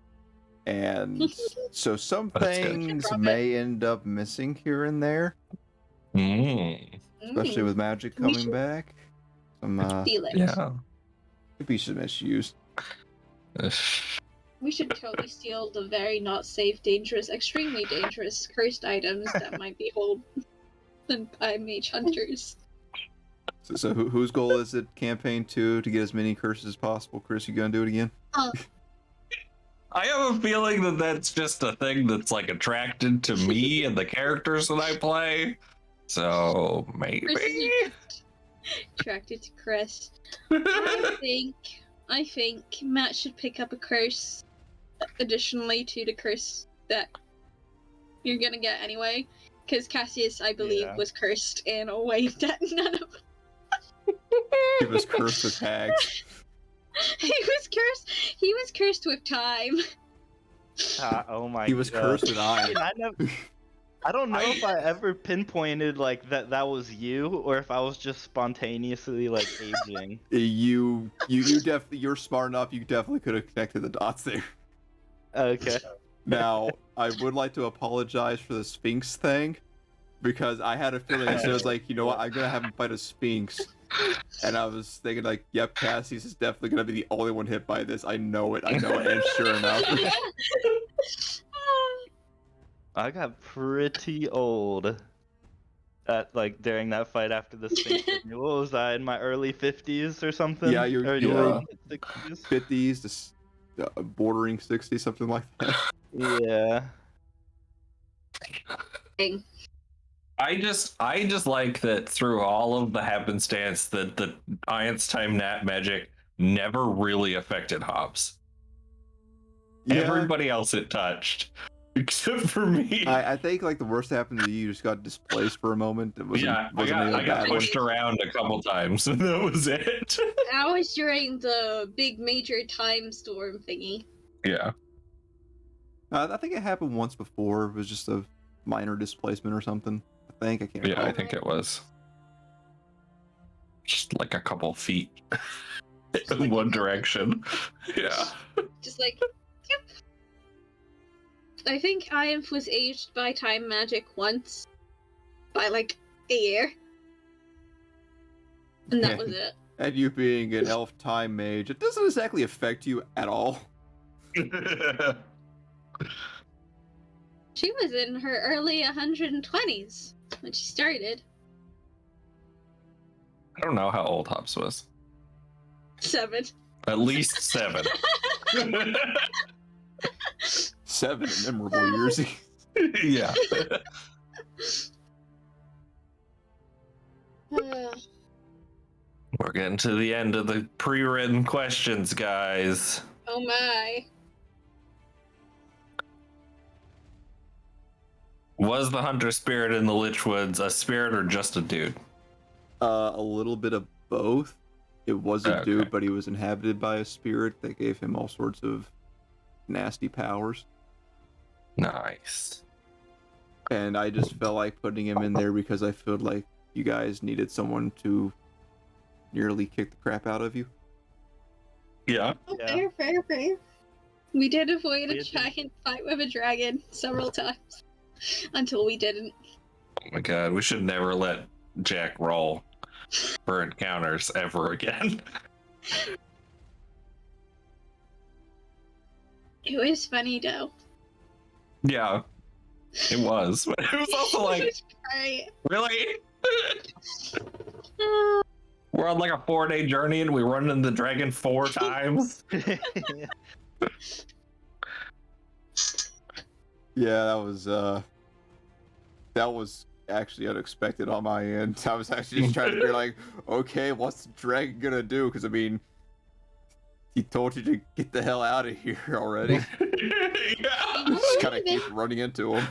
And so some That's good. things Drop it. may end up missing here and there, especially with magic We coming should- back. Some Feel it. Yeah. could be some misuse. We should totally steal the very not safe, dangerous, extremely dangerous cursed items that might be held by mage hunters. So whose goal is it, campaign 2, to get as many curses as possible? Chris, you gonna do it again? I have a feeling that that's just a thing that's like attracted to me and the characters that I play. So maybe. Chris is attracted to Chris. I think Matt should pick up a curse additionally to the curse that you're gonna get anyway. Because Cassius, I believe, Yeah. was cursed in a way that none of He was cursed with hags. he was cursed with time. Oh my! He was cursed with iron. I don't know if I ever pinpointed like that was you, or if I was just spontaneously like aging. You definitely, you're smart enough. You definitely could have connected the dots there. Okay. Now, I would like to apologize for the Sphinx thing, because I had a feeling as soon as like, you know what, I'm gonna have him fight a Sphinx, and I was thinking like, yep, Cassie's is definitely gonna be the only one hit by this. I know it, and sure enough. I got pretty old at like during that fight after the Sphinx. What was I in my early 50s or something? Yeah, you're or yeah. late 60s? 50s to bordering 60, something like that. Yeah. I just like that through all of the happenstance that the Iron's Time Nat magic never really affected Hobbs. Yeah, Everybody else it touched, except for me. I think like the worst happened to you. You just got displaced for a moment. It wasn't, I really got bad pushed around a couple times, and that was it. That was during the big major time storm thingy. Yeah. I think it happened once before. It was just a minor displacement or something. I can't Yeah, recall. I think it was just like a couple feet in one direction. Yeah. Just like, yep. I think I was aged by time magic once. By like a year. And that was it. And you being an elf time mage, it doesn't exactly affect you at all. She was in her early 120s when she started. I don't know how old Hobbs was. 7. At least 7. 7 memorable years. Yeah. We're getting to the end of the pre-written questions, guys. Oh my. Was the hunter spirit in the Lichwoods a spirit or just a dude? A little bit of both. It was a dude, but he was inhabited by a spirit that gave him all sorts of nasty powers. Nice. And I just felt like putting him in there because I felt like you guys needed someone to nearly kick the crap out of you. Yeah. Oh, fair. We did avoid a giant fight with a dragon several times. Until we didn't. Oh my god, we should never let Jack roll for encounters ever again. It was funny though. Yeah, it was. But it was also like, It was great. really? We're on like a 4-day journey and we run into the dragon 4 times? Yeah, that was actually unexpected on my end. I was actually just trying to figure like, okay, what's the dragon gonna do? Because I mean, he told you to get the hell out of here already. Yeah. Just kind of keep running into him.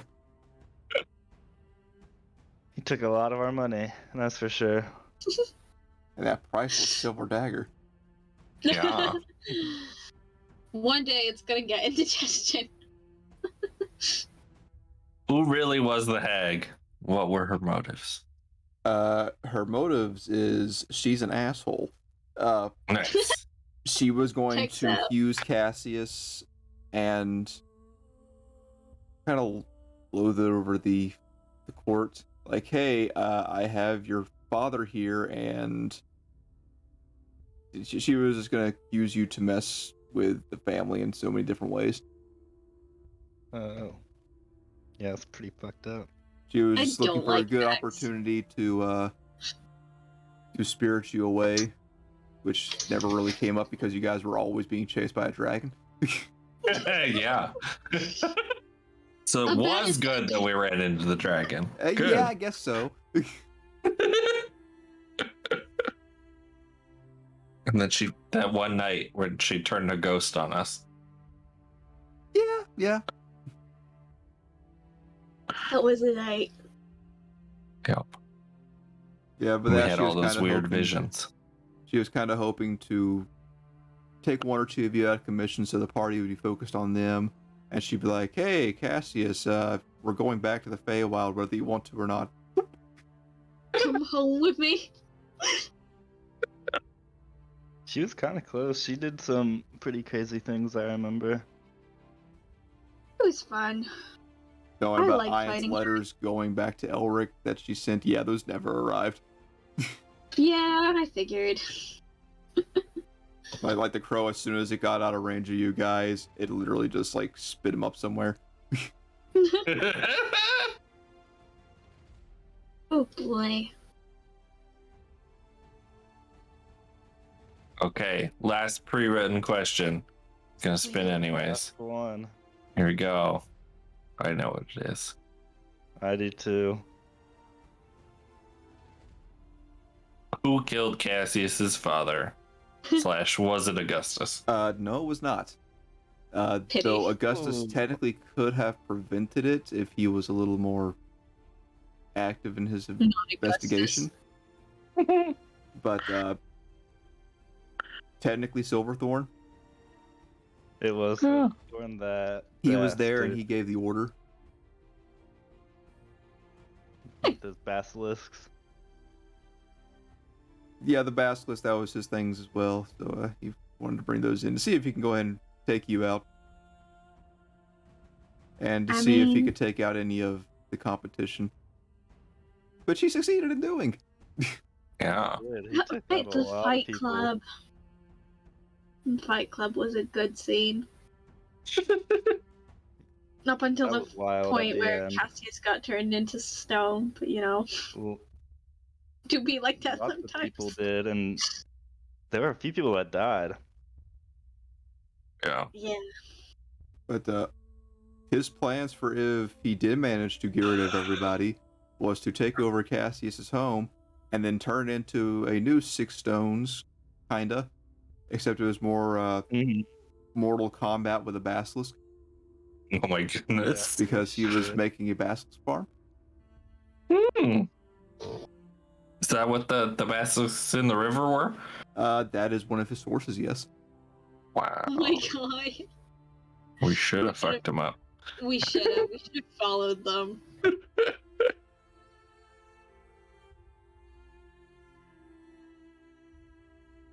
He took a lot of our money, that's for sure. And that priceless silver dagger. Yeah. One day it's gonna get indigestion. Who really was the hag? What were her motives? Her motives is she's an asshole. Nice. She was going Checks to out. use Cassius and kind of loathe it over the court. Like, hey, I have your father here, and she was just gonna use you to mess with the family in so many different ways. Oh. Yeah, it's pretty fucked up. She was I just looking don't for a like good that. opportunity to spirit you away, which never really came up because you guys were always being chased by a dragon. Yeah. So it was good that we ran into the dragon. Good. Yeah, I guess so. And then that one night when she turned a ghost on us. Yeah. That was a night. Yep. Yeah, but We that had she was all those kinda weird hoping- visions. She was kind of hoping to take one or two of you out of commission so the party would be focused on them. and she'd be like, "Hey, Cassius, we're going back to the Feywild, whether you want to or not." Come home with me. She was kind of close. She did some pretty crazy things, I remember. It was fun. Knowing I about like Ian's fighting letters going back to Elric that she sent, yeah, those never arrived. Yeah, I figured. Like the crow, as soon as it got out of range of you guys, it literally just like spit him up somewhere. Oh boy. Okay, last pre-written question. It's gonna spin anyways. Last one. Here we go. I know what it is. I do too. Who killed Cassius's father? / was it Augustus? No, it was not. Pity. Though Augustus Ooh. technically could have prevented it if he was a little more active in his Not investigation. But technically Silverthorn, It was Yeah. during that. he was there and bastard he gave the order. with those basilisks. Yeah, the basilisk, that was his things as well. So he wanted to bring those in to see if he can go ahead and take you out. And to see if he could take out any of the competition. Which he succeeded in doing. Yeah. Good. He took Right, out the a lot of Fight people. Club. Fight Club was a good scene. Up until That the was wild at point the where end. Cassius got turned into stone, but you know, Well, do be like that lots of sometimes. people did, and there were a few people that died. Yeah. Yeah. But his plans for if he did manage to get rid of everybody was to take over Cassius's home and then turn into a new Six Stones, kinda. Except it was more Mortal Kombat with a basilisk, Oh my goodness. because he was Shit. making a basilisk farm. Hmm. Is that what the basilisks in the river were? That is one of his sources, yes. Wow. Oh my god. We should have fucked him up. We should have. We should have followed them.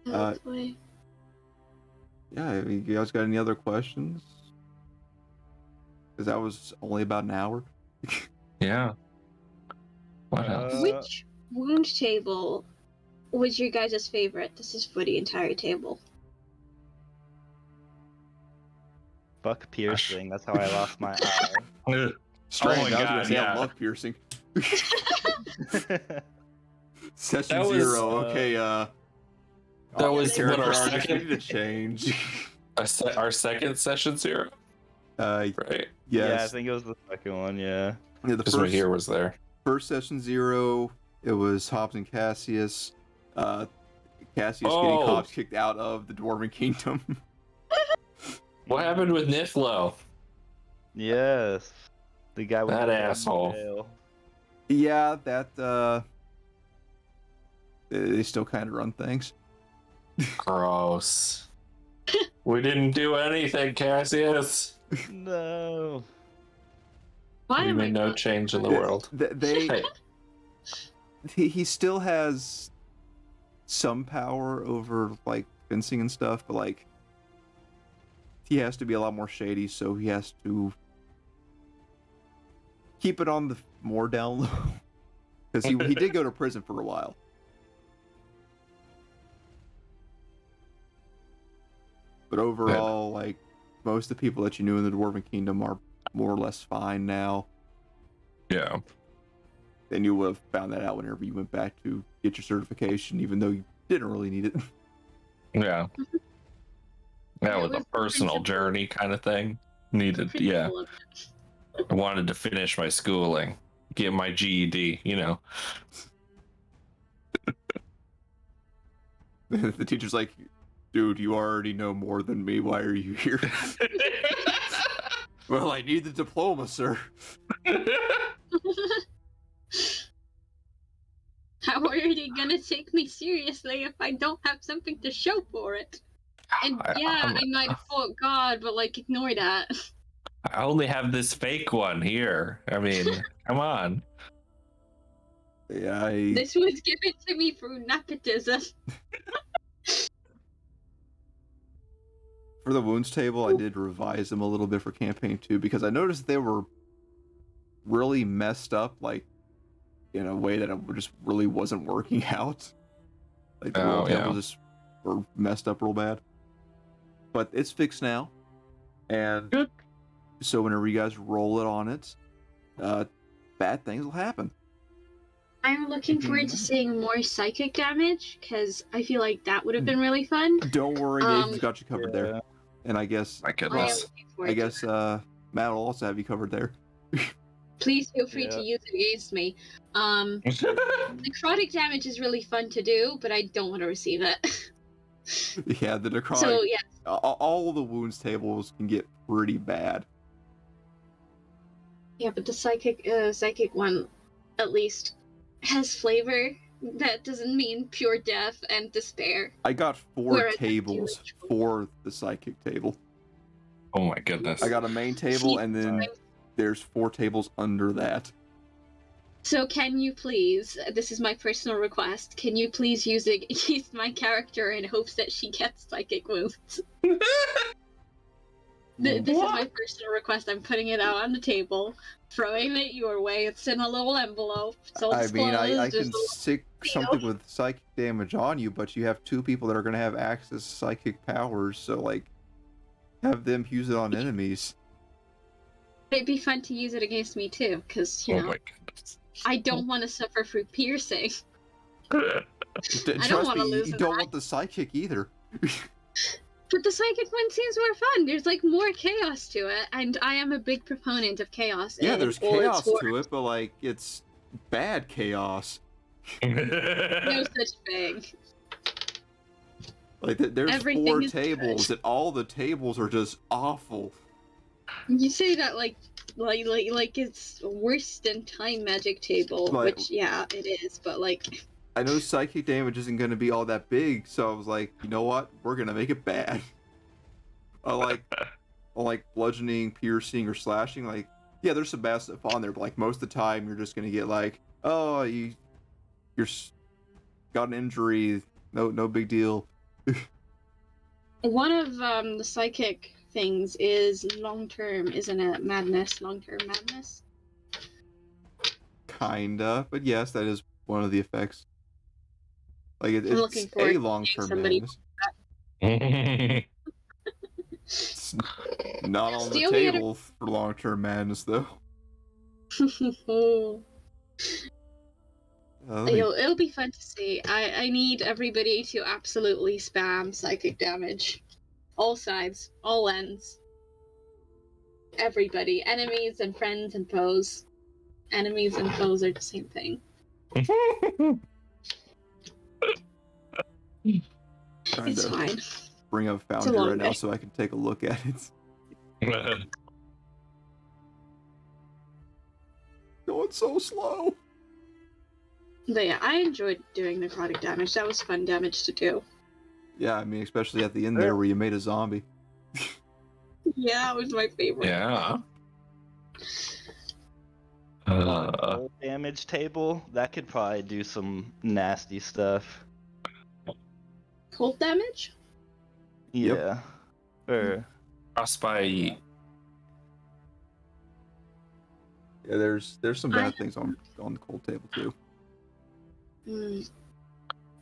Uh, Oh boy. Yeah, I mean, you guys got any other questions? Because that was only about an hour. Yeah. What else? Which wound table was your guys' favorite? This is for the entire table. Fuck piercing. That's how I lost my eye. Strange, my I was God, gonna say yeah. I love piercing. Session That was, 0, okay, That was they what were our all- we second need to change. our second session 0, right? Yeah, I Yes. think it was the second one. Yeah. Yeah, the Because my here was there. first session 0, it was Hobbs and Cassius. Cassius getting Oh. Hobbs kicked out of the Dwarven Kingdom. What happened with Nithlo? Yes. The guy with That the asshole. tail. Yeah, that they still kind of run things. Gross. We didn't do anything, Cassius. No. Why We am I made no not- change in the Th- world. They Hey, he still has some power over like fencing and stuff, but like he has to be a lot more shady, so he has to keep it on the more down low. Because he did go to prison for a while. But overall, like most of the people that you knew in the Dwarven Kingdom are more or less fine now. yeah. Then you would have found that out whenever you went back to get your certification, even though you didn't really need it. Yeah. That Yeah, was it a was personal principle. journey kind of thing. Needed, yeah. Principle of it. I wanted to finish my schooling, get my GED, you know. The teacher's like, dude, you already know more than me. Why are you here? Well, I need the diploma, sir. How are they gonna take me seriously if I don't have something to show for it? And yeah, I might have fought God, but like, ignore that. I only have this fake one here. I mean, come on. Yeah, This was given to me through nepotism. for the wounds table, I did revise them a little bit for campaign 2 because I noticed they were really messed up, like in a way that it just really wasn't working out. Like the roll tables just were messed up real bad. But it's fixed now, and good. So whenever you guys roll it on it, bad things will happen. I'm looking forward to seeing more psychic damage because I feel like that would have been really fun. Don't worry, Nathan's got you covered there. And I guess My goodness. Matt will also have you covered there. Please feel free to use it against me. Necrotic damage is really fun to do, but I don't want to receive it. Yeah, the necrotic. So yeah, all the wounds tables can get pretty bad. yeah, but the psychic one, at least, has flavor. That doesn't mean pure death and despair. I got 4 tables for the psychic table. Oh my goodness. I got a main table, and then there's 4 tables under that. So can you please, this is my personal request, can you please use it against my character in hopes that she gets psychic wounds? This is my personal request. I'm putting it out on the table, throwing it your way. It's in a little envelope. It's all I mean, I can disclosed. stick something with psychic damage on you, but you have 2 people that are going to have access to psychic powers, so, like, have them use it on enemies. It'd be fun to use it against me, too, because, you know, my goodness. I don't want to suffer through piercing. Trust wanna me, lose you an don't eye. want the psychic either. But the psychic one seems more fun. There's, like, more chaos to it, and I am a big proponent of chaos. Yeah, in there's all its chaos forms. to it, but, like, it's bad chaos. No such thing. Like, there's Everything 4 is good. tables, and all the tables are just awful. You say that like it's worse than time magic table, Like- which yeah, it is. But like, I know psychic damage isn't going to be all that big, so I was like, you know what? We're going to make it bad. I like bludgeoning, piercing, or slashing. Like, yeah, there's some bad stuff on there, but like most of the time, you're just going to get like, oh, you're got an injury, no big deal. one of the psychic things is long term, isn't it? Madness, long term madness. Kinda, but yes, that is one of the effects. Like it's looking forward a to long-term somebody- madness. It's not on the Steal me table for long-term madness, though. It'll be fun to see. I need everybody to absolutely spam psychic damage. All sides, all ends. Everybody. Enemies and friends and foes. Enemies and foes are the same thing. Trying It's to fine. bring up a Foundry long right now day. so I can take a look at it. Going so slow. But yeah, I enjoyed doing necrotic damage. That was fun damage to do. Yeah, I mean, especially at the end there where you made a zombie. Yeah, that was my favorite. Yeah. Roll damage table, that could probably do some nasty stuff. Cold damage? Yep. Yeah. Or Frostbite. Yeah, there's some bad things on the cold table too.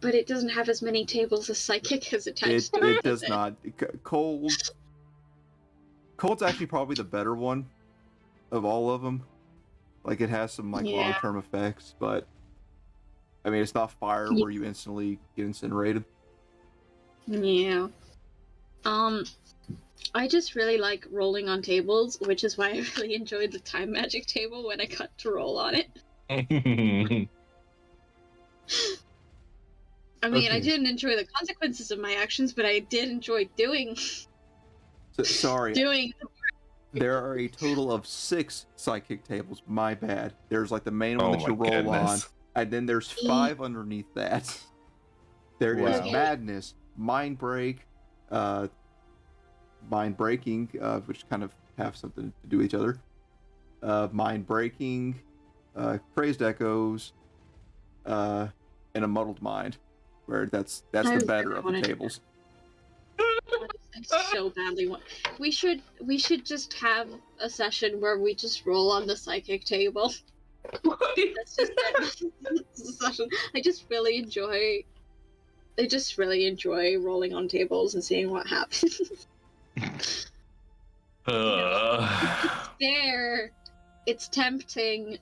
But it doesn't have as many tables as psychic as attached to it. It does not. Cold's actually probably the better one of all of them. Like it has some like Yeah. long-term effects, but I mean it's not fire where you instantly get incinerated. Yeah. I just really like rolling on tables, which is why I really enjoyed the time magic table when I got to roll on it. I mean, I Okay. didn't enjoy the consequences of my actions, but I did enjoy doing Sorry, doing. there are a total of 6 psychic tables. My bad. There's like the main one Oh that you my roll goodness. on, and then there's 5 underneath that. There is Wow. madness, mind break, mind breaking, which kind of have something to do with each other. Mind breaking, crazed echoes, and a muddled mind, where that's the better of the tables. I so badly want. We should just have a session where we just roll on the psychic table. That's just the session. I just really enjoy rolling on tables and seeing what happens. It's there. It's tempting.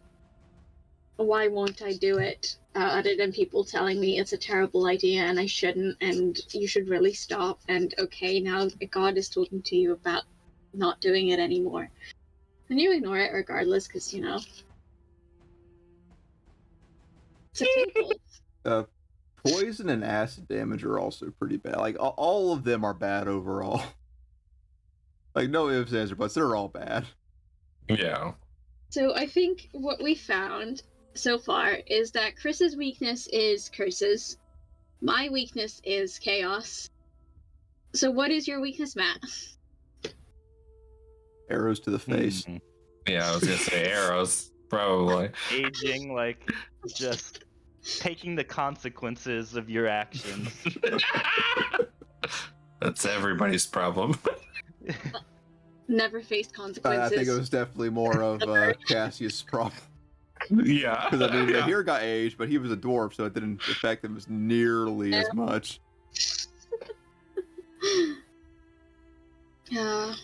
Why won't I do it? Other than people telling me it's a terrible idea and I shouldn't, and you should really stop. And okay, now God is talking to you about not doing it anymore, and you ignore it regardless, because it's a table. Poison and acid damage are also pretty bad. Like all of them are bad overall. Like no ifs, ands, or buts. They're all bad. Yeah. So I think what we found so far is that Chris's weakness is curses. My weakness is chaos. So what is your weakness, Matt? Arrows to the face. Yeah, I was gonna say arrows, probably. Aging, like, just taking the consequences of your actions. That's everybody's problem. Never faced consequences. I think it was definitely more of Cassius' problem. Yeah. Because I mean, the hero got aged, but he was a dwarf, so it didn't affect him as nearly as much. Yeah.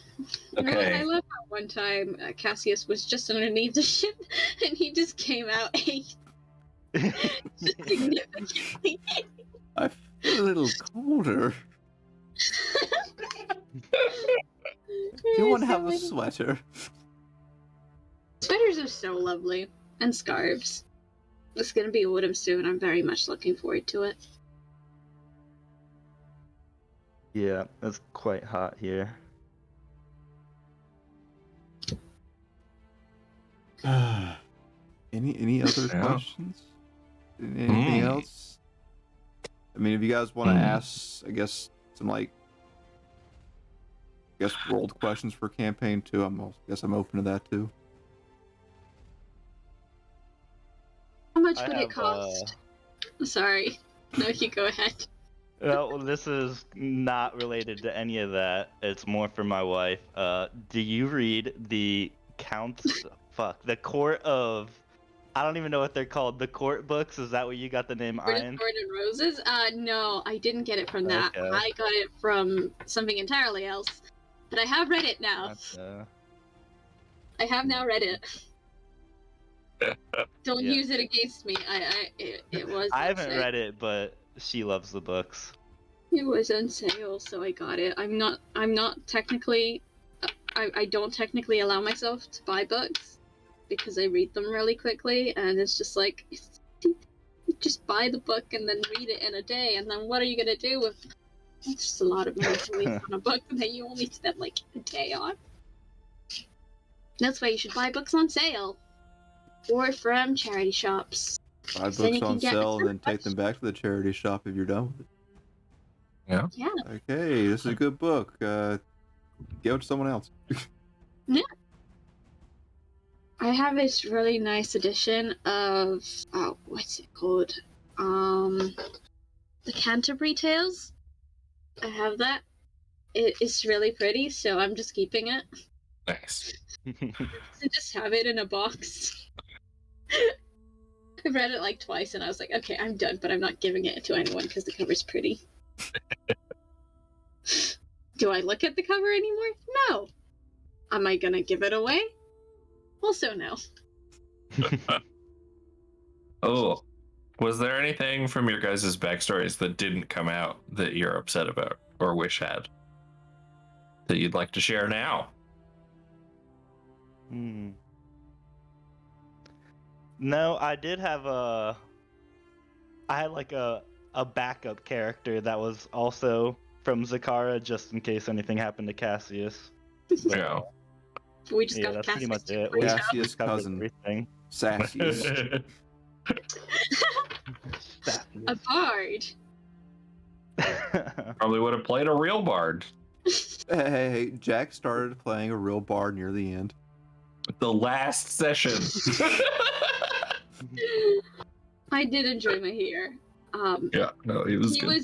Okay. I love how one time Cassius was just underneath the ship, and he just came out aged. Significantly. I feel a little colder. Do you want to have a sweater? Sweaters are so lovely. And scarves. It's gonna be autumn soon. I'm very much looking forward to it. Yeah, it's quite hot here. Any other questions? Anything else? I mean, if you guys want to ask, I guess some rolled questions for campaign 2, I guess I'm open to that too. How much would it cost? Sorry. No, you go ahead. Well, this is not related to any of that. It's more for my wife. Do you read the the Court of... I don't even know what they're called. The Court books? Is that where you got the name Iron? Sword and Roses? No, I didn't get it from that. Okay. I got it from something entirely else. But I have read it now. I have now read it. Don't use it against me. It was. I haven't read it, but she loves the books. It was on sale, so I got it. I'm not technically. I don't technically allow myself to buy books because I read them really quickly, and it's just like, just buy the book and then read it in a day, and then what are you gonna do with? It's just a lot of money to waste on a book that you only spend like a day on. That's why you should buy books on sale. Or from charity shops. Buy books on sale and then take them back to the charity shop if you're done with it. Yeah. Yeah. Okay, this is a good book. Give it to someone else. Yeah. I have this really nice edition of what's it called? The Canterbury Tales. I have that. It's really pretty, so I'm just keeping it. Nice. I just have it in a box. I've read it like twice and I was like, okay, I'm done, but I'm not giving it to anyone because the cover's pretty. Do I look at the cover anymore? No. Am I gonna give it away? Also no. Oh, was there anything from your guys' backstories that didn't come out that you're upset about or wish had that you'd like to share now? No, I did have I had like a backup character that was also from Zakara, just in case anything happened to Cassius. Yeah. We just Yeah, got that's pretty much it. right now. Cassius' cousin. Everything. Sassius. A bard. Probably would have played a real bard. Hey, Jack started playing a real bard near the end. The last session. I did enjoy my hair. Yeah, no, he was good.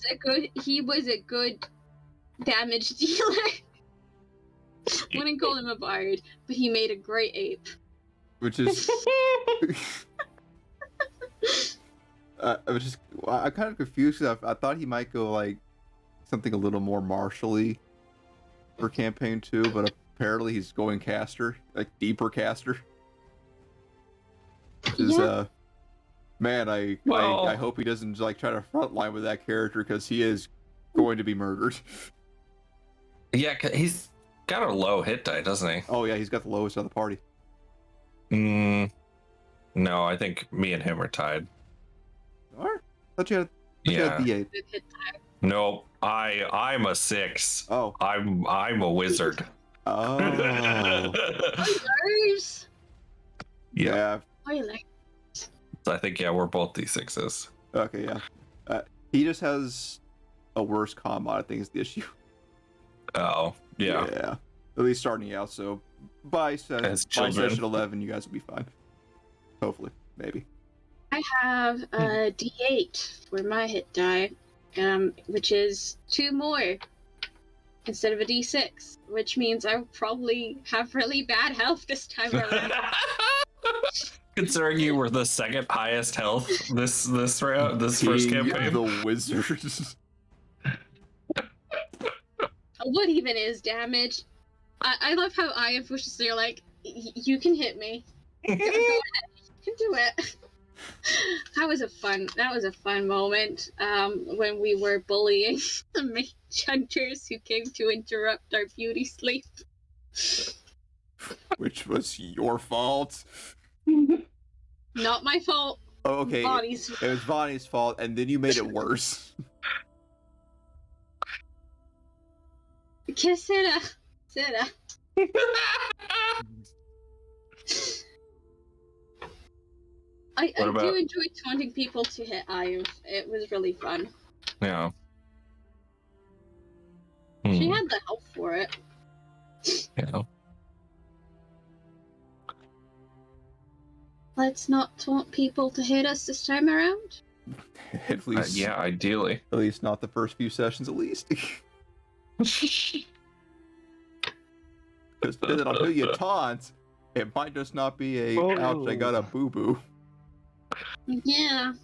He was a good damage dealer. Wouldn't call him a bard, but he made a great ape. Which is... I'm kind of confused. I thought he might go like something a little more martially for campaign 2, but apparently he's going caster, like deeper caster. Which is, man, I hope he doesn't like try to frontline with that character because he is going to be murdered. Yeah, he's got a low hit die, doesn't he? Oh yeah, he's got the lowest on the party. No, I think me and him are tied. Alright. Thought you had D8. Nope, I'm a 6. Oh. I'm a wizard. Oh. Spoilers. Yeah. Spoilers. So I think we're both D6s. Okay, yeah. He just has a worse con mod, I think is the issue. Oh, yeah. Yeah. At least starting out, so by session 11 you guys will be fine. Hopefully. Maybe. I have a D8 for my hit die, which is 2 more instead of a D6, which means I'll probably have really bad health this time around. Considering you were the second highest health this round, this first campaign. The wizards. What even is damage? I love how I am pushed they're like, you can hit me. Go ahead, you can do it. That was a fun moment when we were bullying the mage hunters who came to interrupt our beauty sleep. Which was your fault. Not my fault. Oh, okay. Bonnie's. It was Bonnie's fault, and then you made it worse. Kiss it. I do enjoy taunting people to hit Ayuv. It was really fun. Yeah. She had the help for it. Yeah. Let's not taunt people to hit us this time around. At least, yeah, ideally. At least not the first few sessions, at least. Because then I'll do you taunt. It might just not be a ouch, I got a boo-boo. Yeah.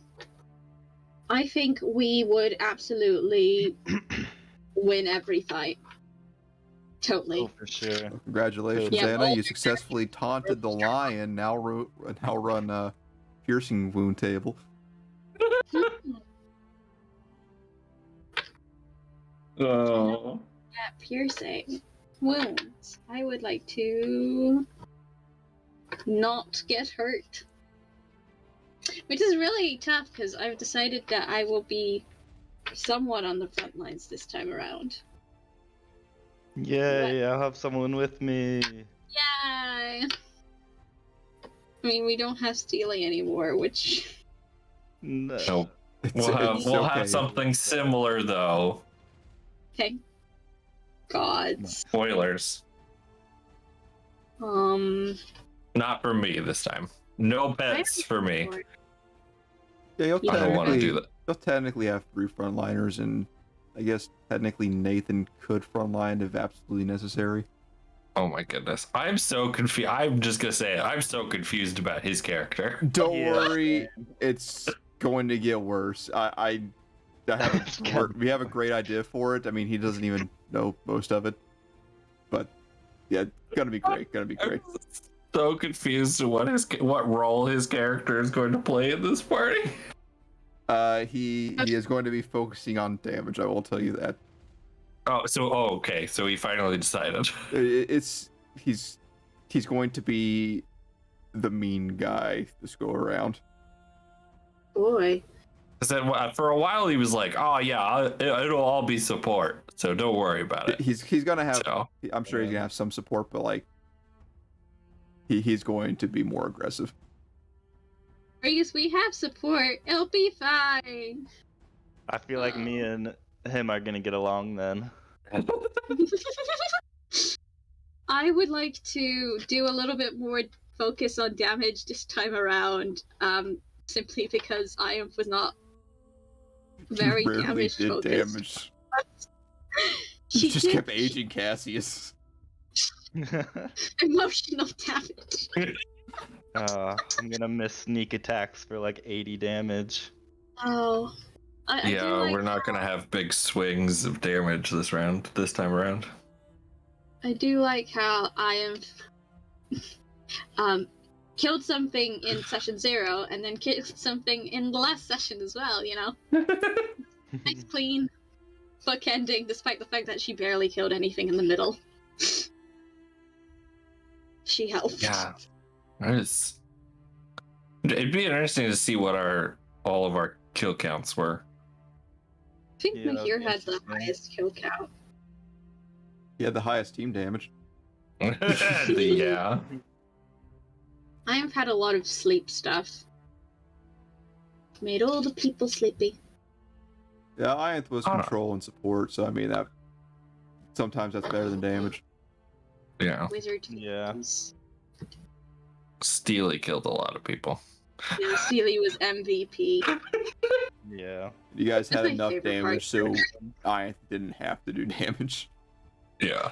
I think we would absolutely win every fight. Totally. Oh, for sure. Well, congratulations, Anna. You successfully taunted the lion. Now run piercing wound table. Oh. Yeah, piercing wounds. I would like to not get hurt. Which is really tough because I've decided that I will be somewhat on the front lines this time around. Yay, I'll have someone with me. Yay! I mean, we don't have Steely anymore, which... No. Nope. We'll have something similar, though. Okay. Gods. Spoilers. Not for me this time. No pets for me. Yeah, I don't want to do that. You'll technically have 3 frontliners, and I guess technically Nathan could frontline if absolutely necessary. Oh my goodness. I'm so confused. I'm just going to say it. I'm so confused about his character. Don't worry. It's going to get worse. We have a great idea for it. I mean, he doesn't even know most of it. But, yeah, gonna be great. Gonna be great. I'm so confused what role his character is going to play in this party. He is going to be focusing on damage, I will tell you that. Okay. So he finally decided. He's going to be the mean guy this go around. Boy. For a while he was like, "Oh yeah, it'll all be support, so don't worry about it." He's gonna have. I'm sure he's gonna have some support, but like, he's going to be more aggressive. Because we have support, it'll be fine. I feel like me and him are gonna get along then. I would like to do a little bit more focus on damage this time around, simply because I was not very You rarely damage did focused. damage. She You just did kept aging Cassius. emotional damage. I'm gonna miss sneak attacks for like 80 damage. Oh, I do Yeah, like we're not gonna have big swings of damage this time around. I do like how I am killed something in session 0 and then killed something in the last session as well, you know? Nice clean bookending despite the fact that she barely killed anything in the middle. She helped. Yeah, it'd be interesting to see what all of our kill counts were. I think Yeah, Mahir that'd be had the interesting. highest kill count. He had the highest team damage. Yeah. I have had a lot of sleep stuff. Made all the people sleepy. Yeah, Ianth was Ah. control and support, so I mean that sometimes that's better than damage. Yeah. Wizard. Yeah. Steely killed a lot of people. Yeah, Sealy was MVP. Yeah. You guys had That's my enough favorite damage, so part. Ianth didn't have to do damage. Yeah.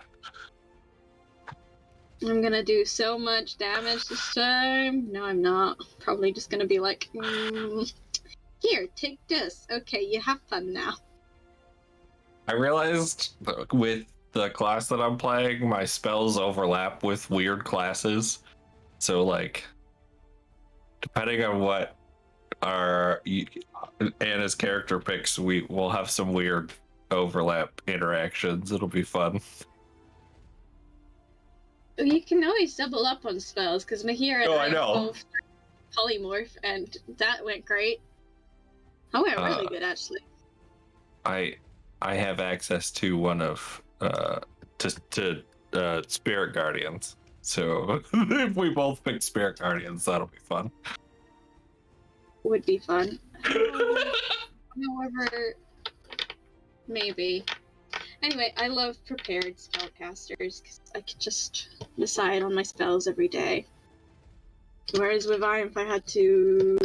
I'm gonna do so much damage this time. No, I'm not. Probably just gonna be like, here, take this. Okay, you have fun now. I realized with the class that I'm playing, my spells overlap with weird classes. So, like, depending on what Anna's character picks, we will have some weird overlap interactions. It'll be fun. You can always double up on spells, because Mahir and Oh, I I know. both polymorph, and that went great. I went really good, actually. I have access to one of Spirit Guardians. So if we both pick Spirit Guardians, that'll be fun. Would be fun. However, maybe. Anyway, I love prepared spellcasters because I could just decide on my spells every day. Whereas with Iron, I had to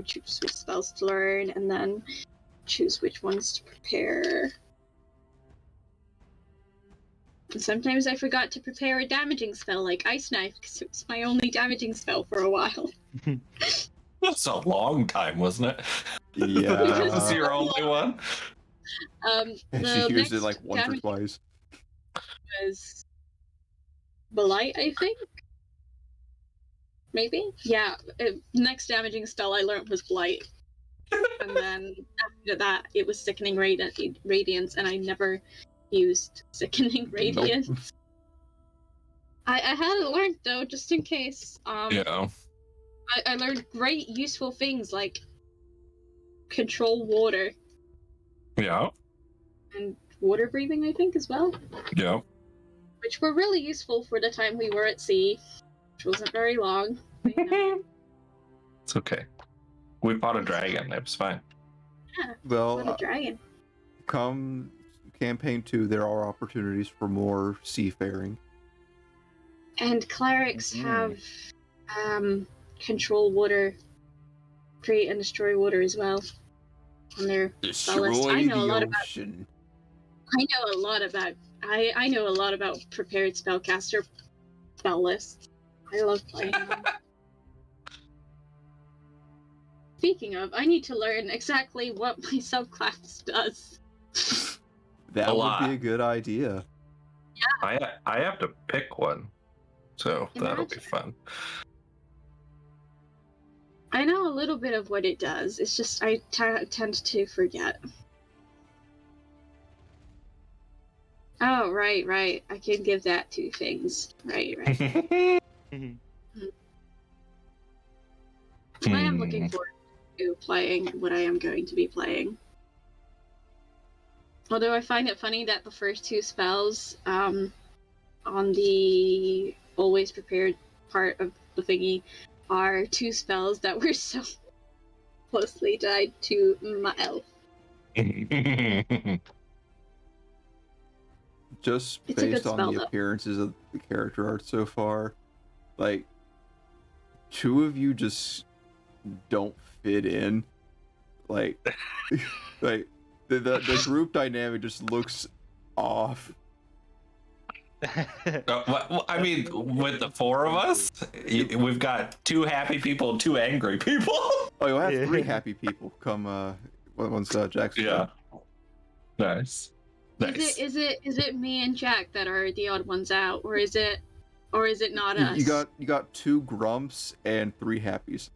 choose which spells to learn and then choose which ones to prepare. And sometimes I forgot to prepare a damaging spell like Ice Knife because it was my only damaging spell for a while. That's a long time, wasn't it? Yeah. This is your only one? She The used it next like once or damage twice. was Blight, I think? Maybe? Yeah, next damaging spell I learned was Blight. And then after that, it was Sickening Radiance, and I never used Sickening Radiance. Nope. I had it learned, though, just in case. Yeah. I learned great, useful things like Control Water Yeah. and Water Breathing, I think, as well. Yeah. Which were really useful for the time we were at sea, which wasn't very long. But, you know. It's okay. We fought a dragon. It was fine. Yeah, Well, what a dragon. come campaign 2, there are opportunities for more seafaring. And clerics Mhm. have Control Water, Create and Destroy Water as well. On their Destroy I know a the lot about- ocean. I know a lot about prepared spellcaster spell lists. I love playing them. Speaking of, I need to learn exactly what my subclass does. That A would lot. be a good idea. I have to pick one. So that'll be Imagine. fun. I know a little bit of what it does. It's just I tend to forget. Oh, right. I can give that 2 things. Right. I am looking forward to playing what I am going to be playing. Although I find it funny that the first 2 spells on the always prepared part of the thingy are 2 spells that were so closely tied to my elf. just It's a good based on spell, the though. appearances of the character art so far, like, two of you just don't fit in. Like, like the group dynamic just looks off. I mean, with the four of us, we've got two happy people and two angry people. Oh, you'll have three happy people come once Jack's Yeah. done. Nice. Nice. Is it me and Jack that are the odd ones out, or is it not us? You got two grumps and three happies.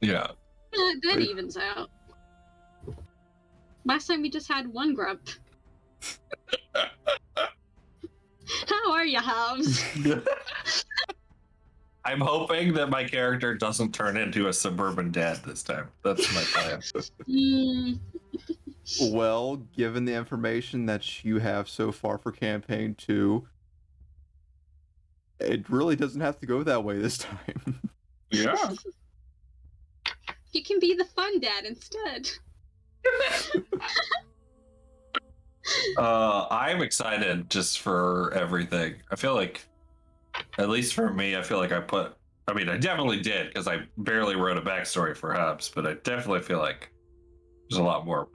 Yeah. That evens out. Last time we just had one grump. How are you, Hobbs? I'm hoping that my character doesn't turn into a suburban dad this time. That's my plan. Well, given the information that you have so far for campaign 2, it really doesn't have to go that way this time. Yeah. You can be the fun dad instead. I'm excited just for everything. I feel like, at least for me, I feel like I definitely did, because I barely wrote a backstory for Hubs, but I definitely feel like there's a lot more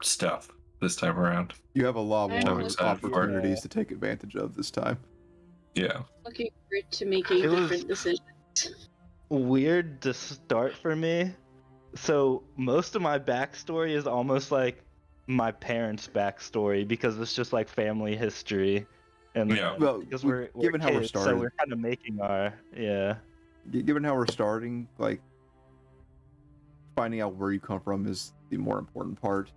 stuff this time around. You have a lot I'm more excited for it. opportunities to take advantage of this time. Yeah. Looking forward to making different decisions. Weird to start for me. So most of my backstory is almost like my parents' backstory, because it's just like family history, and Yeah. Well, because we're given how we're kids, so started, we're kind of making our given how we're starting, like, finding out where you come from is the more important part.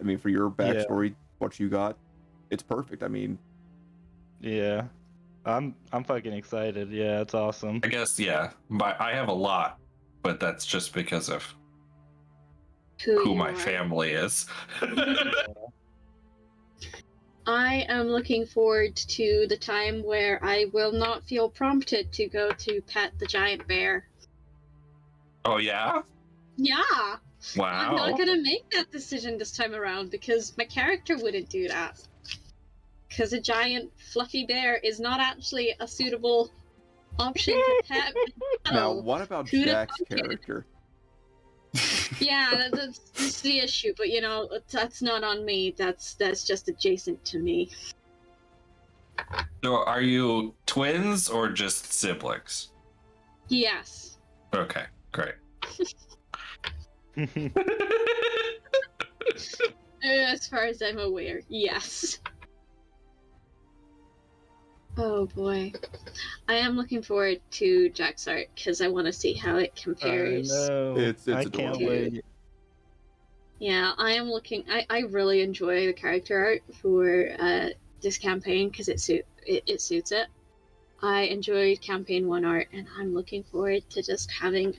I mean, for your backstory, what you got, it's perfect. I mean, yeah. I'm fucking excited. Yeah, it's awesome. I guess, yeah. But I have a lot, but that's just because of who you my are. family is. I am looking forward to the time where I will not feel prompted to go to pet the giant bear. Oh, yeah? Yeah! Wow. I'm not gonna make that decision this time around, because my character wouldn't do that. Because a giant fluffy bear is not actually a suitable option to pet. now what about who'da Jack's thunk it? character? Yeah, that's the issue, but you know, that's not on me. That's just adjacent to me. So are you twins or just siblings? Yes. Okay, great. As far as I'm aware, yes. Oh boy. I am looking forward to Jack's art, because I want to see how it compares. I know. It's I adorable. can't wait. Yeah, I am looking. I really enjoy the character art for this campaign, because it suits it. I enjoyed campaign 1 art, and I'm looking forward to just having.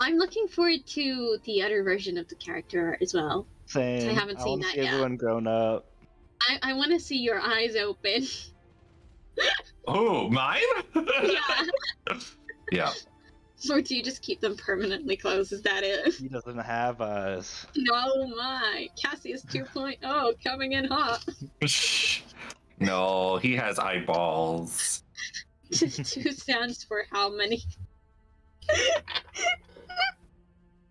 I'm looking forward to the other version of the character art as well. Same. I haven't seen wanna that see yet. everyone grown up. I want to see your eyes open. Oh, mine? Yeah. Yeah. Or do you just keep them permanently closed? Is that it? He doesn't have us. No, my Cassius 2.0 coming in hot. No, he has eyeballs. 2 stands for how many?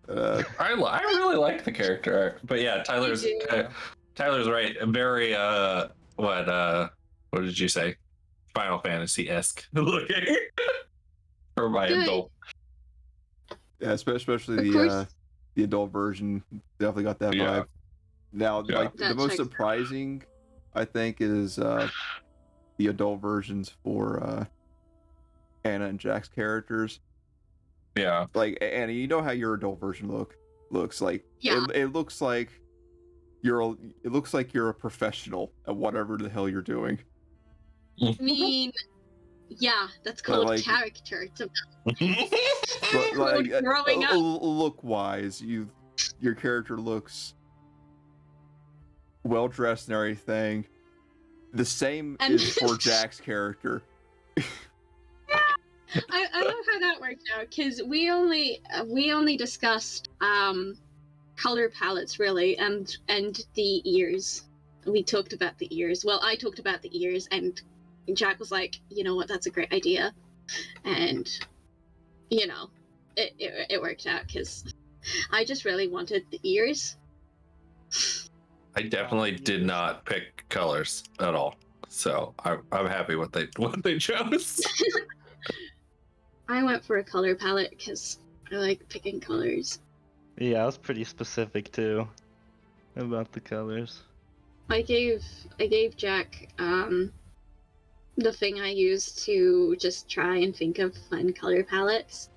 I really like the character art, but yeah, Tyler's You do. Tyler's right. Very what did you say? Final Fantasy-esque looking for my Good. adult. Yeah, especially Of the course. the adult version definitely got that Yeah. vibe. Now, Yeah. like, the That most checks out. surprising, I think, is the adult versions for Anna and Jack's characters. Yeah. Like, Anna, you know how your adult version looks like. Yeah. It looks like you're a professional at whatever the hell you're doing. I mean, yeah, that's called like- character. It's about But like, growing up. look wise, your character looks well dressed and everything. The same And- is for Jack's character. I love how that worked out, because we only discussed color palettes really, and the ears, we talked about the ears. Well, I talked about the ears, and Jack was like, you know what, that's a great idea. And, you know, it worked out because I just really wanted the ears. I definitely did not pick colors at all, so I'm happy what they chose. I went for a color palette because I like picking colors. Yeah, I was pretty specific too about the colors. I gave Jack the thing I used to just try and think of fun color palettes.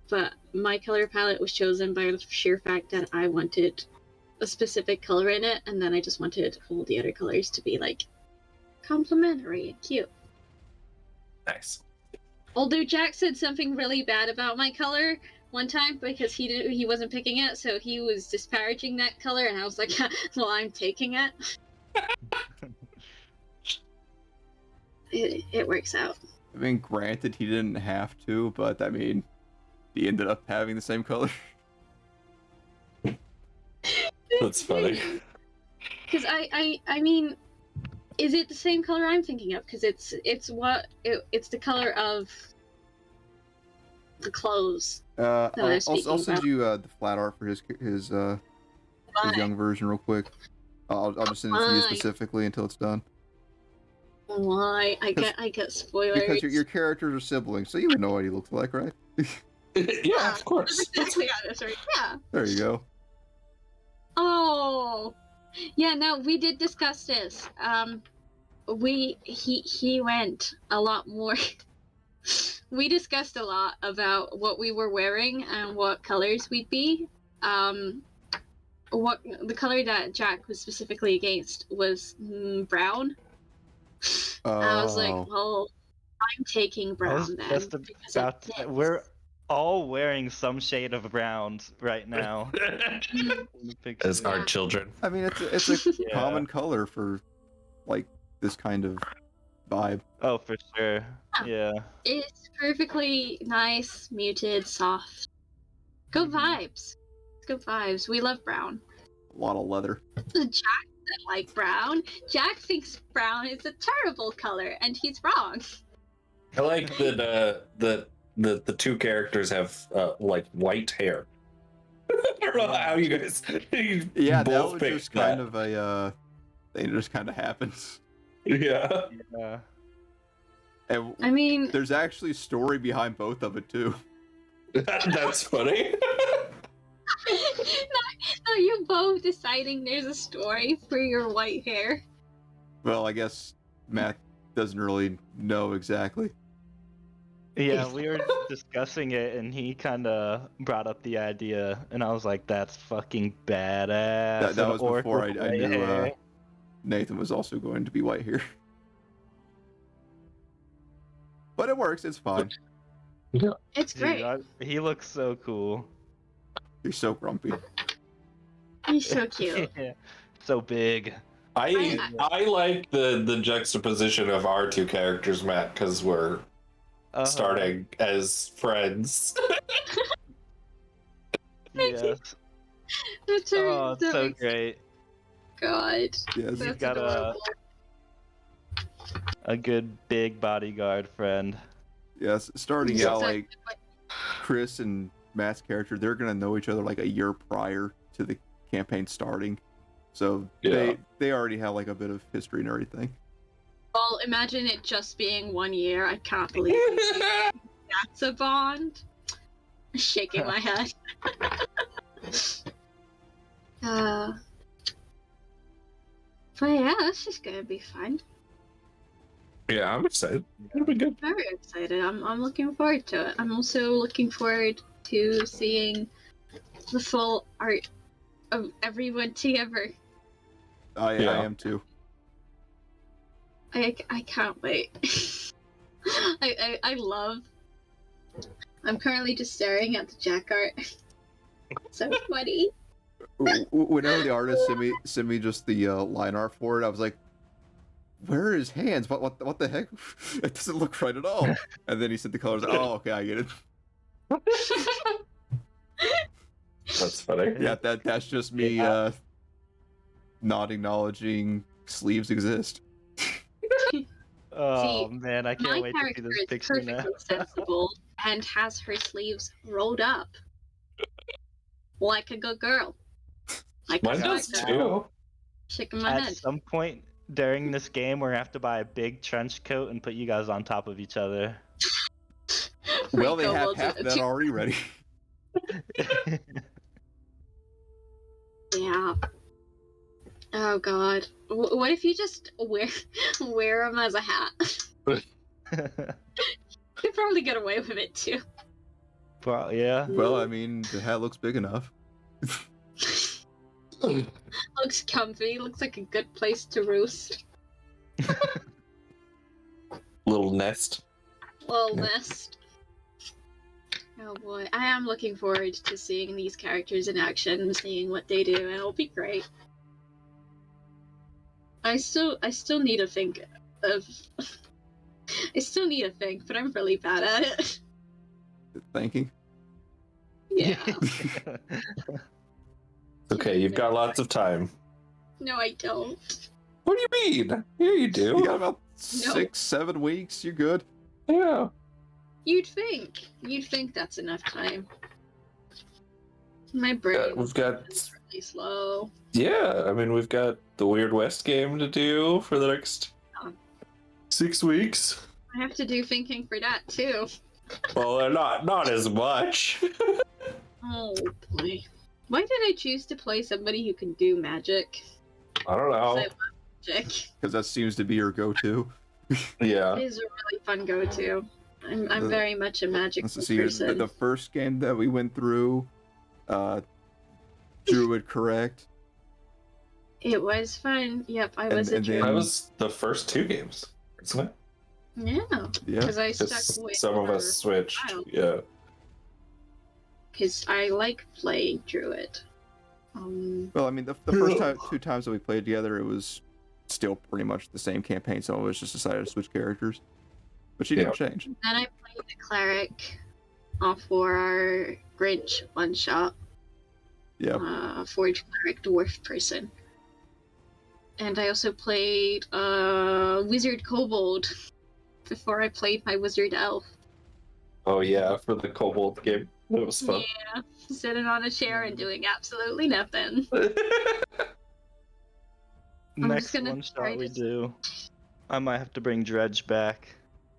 But my color palette was chosen by the sheer fact that I wanted a specific color in it, and then I just wanted all the other colors to be like complimentary and cute. Nice. Although Jack said something really bad about my color one time because he wasn't picking it, so he was disparaging that color, and I was like, well, I'm taking it. It works out. I mean, granted, he didn't have to, but I mean, he ended up having the same color. That's funny. Because I mean, is it the same color I'm thinking of? Because it's the color of the clothes. I'll send you the flat art for his young version real quick. I'll just send it to you specifically until it's done. Why? I get spoilers. Because your characters are siblings, so you would know what he looks like, right? Yeah, of course. Exactly honest, right? Yeah. There you go. Oh, yeah. No, we did discuss this. He went a lot more. We discussed a lot about what we were wearing and what colors we'd be. What the color that Jack was specifically against was brown. I was like, well, I'm taking brown then. Just about we're all wearing some shade of browns right now. As our children. I mean, it's a common color for like this kind of vibe. Oh, for sure. Yeah. It's perfectly nice, muted, soft. Good vibes. Good vibes. We love brown. A lot of leather. Jack doesn't like brown. Jack thinks brown is a terrible color, and he's wrong. I like that the two characters have like white hair. I don't know how you guys Yeah, that both was picked just kind of a thing that just kind of happens. Yeah. Yeah. And I mean, there's actually a story behind both of it too. That's funny. no, you both deciding there's a story for your white hair. Well, I guess Matt doesn't really know exactly. Yeah, we were discussing it, and he kind of brought up the idea, and I was like, "That's fucking badass." That was before I knew hair. Nathan was also going to be white here. But it works. It's fine. It's great. Dude, he looks so cool. You're so grumpy. He's so cute. Yeah. So big. I like the juxtaposition of our two characters, Matt, because we're starting as friends. Yes. That's Oh, it's so great. God. Yes. That's You've got adorable. a good big bodyguard friend. Yes. Starting Yeah. out like Chris and Matt's character, they're gonna know each other like a year prior to the campaign starting. So Yeah. they already have like a bit of history and everything. Well, imagine it just being 1 year. I can't believe that's a bond. Shaking my head. But yeah, that's just gonna be fun. Yeah, I'm excited. It'll be good. Very excited. I'm looking forward to it. I'm also looking forward to seeing the full art of everyone together. I am too. I can't wait. I love. I'm currently just staring at the Jack art. So funny. Whenever the artist sent me just the line art for it, I was like, "Where are his hands? What the heck? It doesn't look right at all." And then he said the colors. Oh, okay, I get it. That's funny. Yeah, that's just me. Yeah. not acknowledging sleeves exist. Oh See, man, I can't my wait to see character this is picture now. perfectly sensible and has her sleeves rolled up like a good girl. Like Mine a does good now. girl. too. Shaking my At head. some point during this game, we're gonna have to buy a big trench coat and put you guys on top of each other. Well, they Rico have will half do that it. already ready. Yeah. Oh god. What if you just wear them as a hat? You'd probably get away with it too. Well, yeah. Well, I mean, the hat looks big enough. Looks comfy. Looks like a good place to roost. Little nest. Little nest. Oh boy, I am looking forward to seeing these characters in action, seeing what they do, and it'll be great. I still need to think of. I still need to think, but I'm really bad at it. Thinking. Yeah. Okay, you've got lots of time. No, I don't. What do you mean? Yeah, you do. You got about 6-7 weeks. You're good. Yeah. You'd think that's enough time. My brain We've got. is really slow. Yeah, I mean, we've got the Weird West game to do for the next 6 weeks. I have to do thinking for that too. Well, not as much. Oh boy. Why did I choose to play somebody who can do magic? I don't know. I love magic. Because that seems to be your go-to. Yeah. It is a really fun go-to. I'm very much a magic Let's see here. person. The first game that we went through, Druid, correct? It was fun. Yep, I was And a druid. That was the first 2 games, isn't it? Yeah, Yeah. because I stuck Just with some of us switched. while. Yeah. Because I like playing druid. Well, I mean, the first 2 times that we played together, it was still pretty much the same campaign, so it was just decided to switch characters. But she didn't change. Then I played the cleric for our Grinch one shot. Yeah. Forge cleric dwarf person. And I also played wizard kobold before I played my wizard elf. Oh yeah, for the Kobold game. That was fun. Yeah, sitting on a chair and doing absolutely nothing. I'm Next just gonna one try shot we to- do, I might have to bring Dredge back.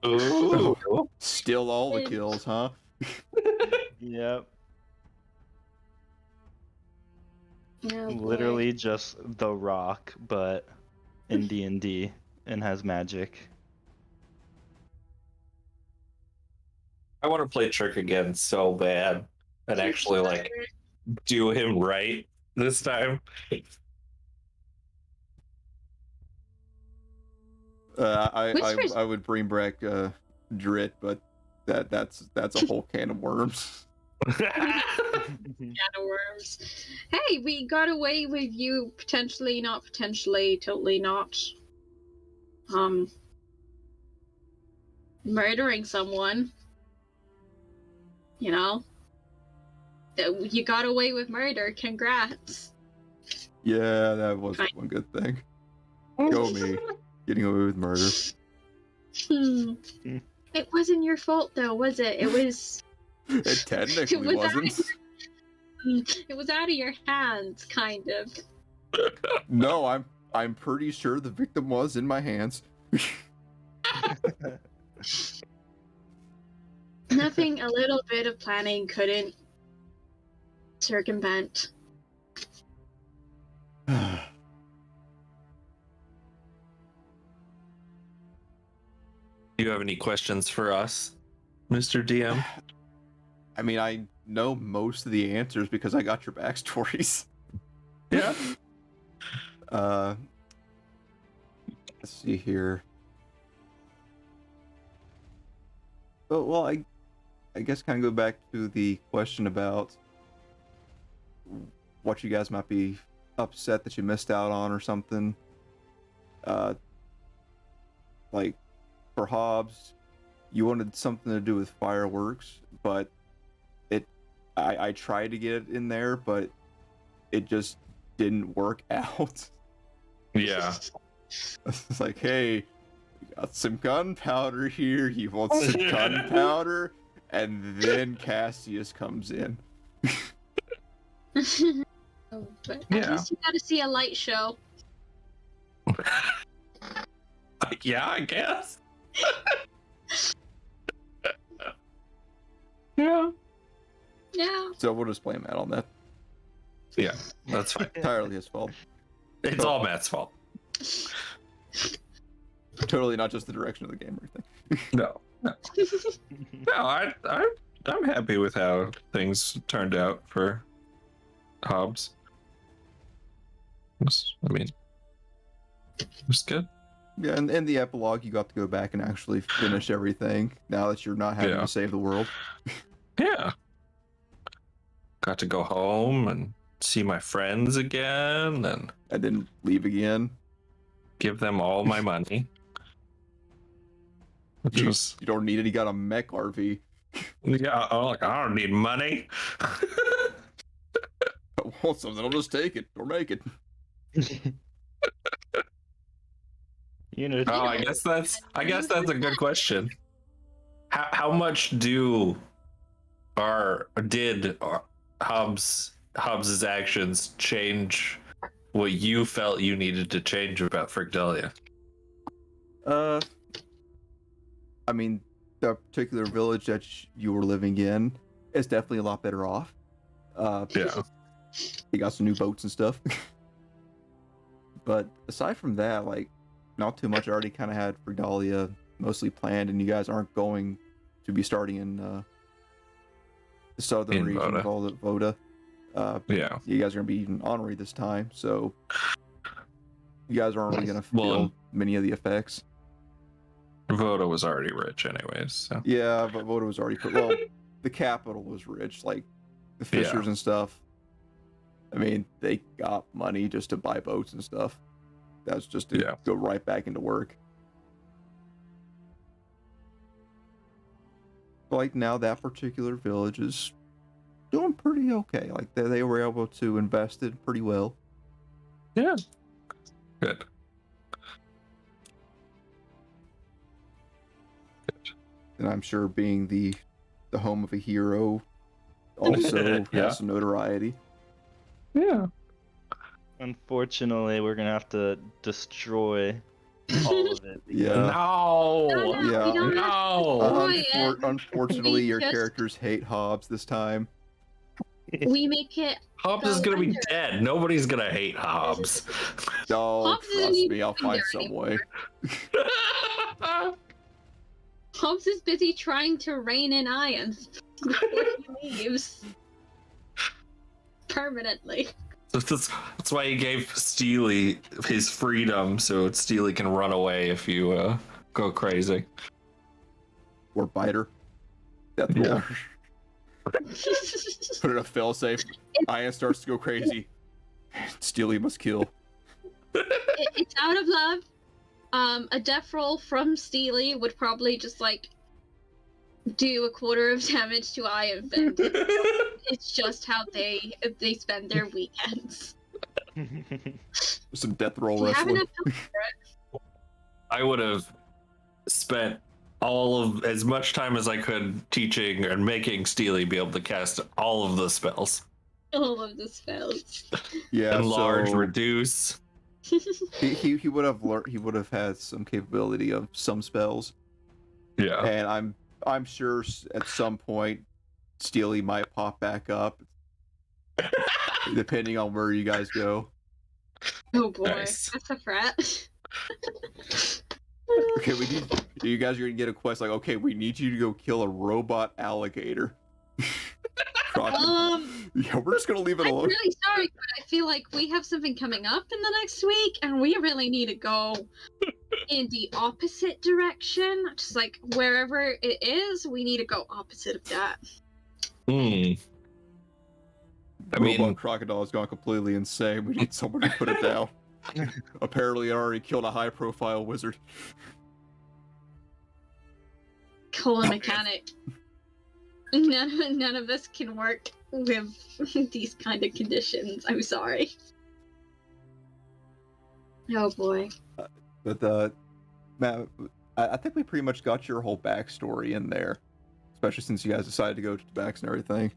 Ooh. Still all the kills, huh? Yep. Oh, boy. Literally just the Rock, but in D&D and has magic. I want to play Trick again so bad and actually like do him right this time. I would bring back Drit, but that's a whole can of worms. Can of worms. Hey, we got away with you potentially, not potentially, totally not. Murdering someone. You know? You got away with murder, congrats. Yeah, that was one good thing. Go me. Getting away with murder. It wasn't your fault though, was it? It was It technically wasn't. it was out of your hands, kind of. No, I'm pretty sure the victim was in my hands. Nothing a little bit of planning couldn't circumvent. Do you have any questions for us, Mr. DM? I mean, I know most of the answers because I got your backstories. Yeah. Let's see here. Oh, well, I guess kind of go back to the question about what you guys might be upset that you missed out on or something. Like for Hobbs, you wanted something to do with fireworks, but I tried to get it in there, but it just didn't work out. Yeah. It's like, hey, we got some gunpowder here. You want some gunpowder? And then Cassius comes in. Oh, but Yeah. at least you got to see a light show. Yeah, I guess. Yeah. Yeah. So we'll just blame Matt on that. Yeah, that's fine. Entirely his fault. It's all Matt's fault. Totally not just the direction of the game or anything. No. No, I'm happy with how things turned out for Hobbs. I mean, it's good. Yeah, and in the epilogue, you got to go back and actually finish everything now that you're not having Yeah. to save the world. Yeah. Got to go home and see my friends again and then leave again. give them all my money. Which You, was, you don't need it. You got a mech RV. yeah, I don't need money. I want something. I'll just take it or make it. You know, Oh, I guess that's a good question. How much did Hobbs's actions change what you felt you needed to change about Frigdalia? I mean, the particular village that you were living in is definitely a lot better off. Yeah. You got some new boats and stuff. But aside from that, like, not too much. I already kind of had Frigdalia mostly planned, and you guys aren't going to be starting in the southern In region Voda. called Voda. Yeah. You guys are going to be in Honorary this time, so you guys aren't really going to feel Well, many of the effects. Voda was already rich anyways, so. Yeah, but Voda was already put. Well, the capital was rich, like the fishers and stuff. I mean, they got money just to buy boats and stuff. That's just to go right back into work. But like now, that particular village is doing pretty okay. Like they were able to invest it pretty well. Yeah. Good. And I'm sure being the home of a hero also has some notoriety. Yeah. unfortunately, we're gonna have to destroy all of it. Yeah. No. Yeah. We don't No. destroy it. Unfortunately, your just- characters hate Hobbs this time. We make it. Hobbs is gonna be dead. Nobody's gonna hate Hobbs. Oh, Hobbs isn't trust even me, I'll find there some anymore. way. Hobbs is busy trying to rein in Ions before he leaves. Permanently. That's why he gave Steely his freedom, so Steely can run away if you go crazy. Or Biter. Death Yeah. roller. Put in a failsafe. Ian starts to go crazy. Steely must kill. It's out of love. A death roll from Steely would probably just like do 1/4 of damage to Ion Bend. It's just how they spend their weekends. Some death roll Do you have wrestling. enough time for it? I would have spent all of as much time as I could teaching and making Steely be able to cast all of the spells. All of the spells. Yeah, Enlarge, so reduce. he would have learned. He would have had some capability of some spells, Yeah. and I'm sure at some point Steely might pop back up, depending on where you guys go. Oh boy, Nice. that's a threat. Okay, you guys are gonna get a quest like, okay, we need you to go kill a robot alligator. Yeah, we're just gonna leave it I'm alone. really sorry, but I feel like we have something coming up in the next week, and we really need to go in the opposite direction. Just like wherever it is, we need to go opposite of that. I mean, Robot crocodile has gone completely insane. We need someone to put it down. Apparently, it already killed a high-profile wizard. Call a mechanic. None of us can work with these kind of conditions. I'm sorry. Oh boy. But Matt, I think we pretty much got your whole backstory in there, especially since you guys decided to go to Tabax and everything.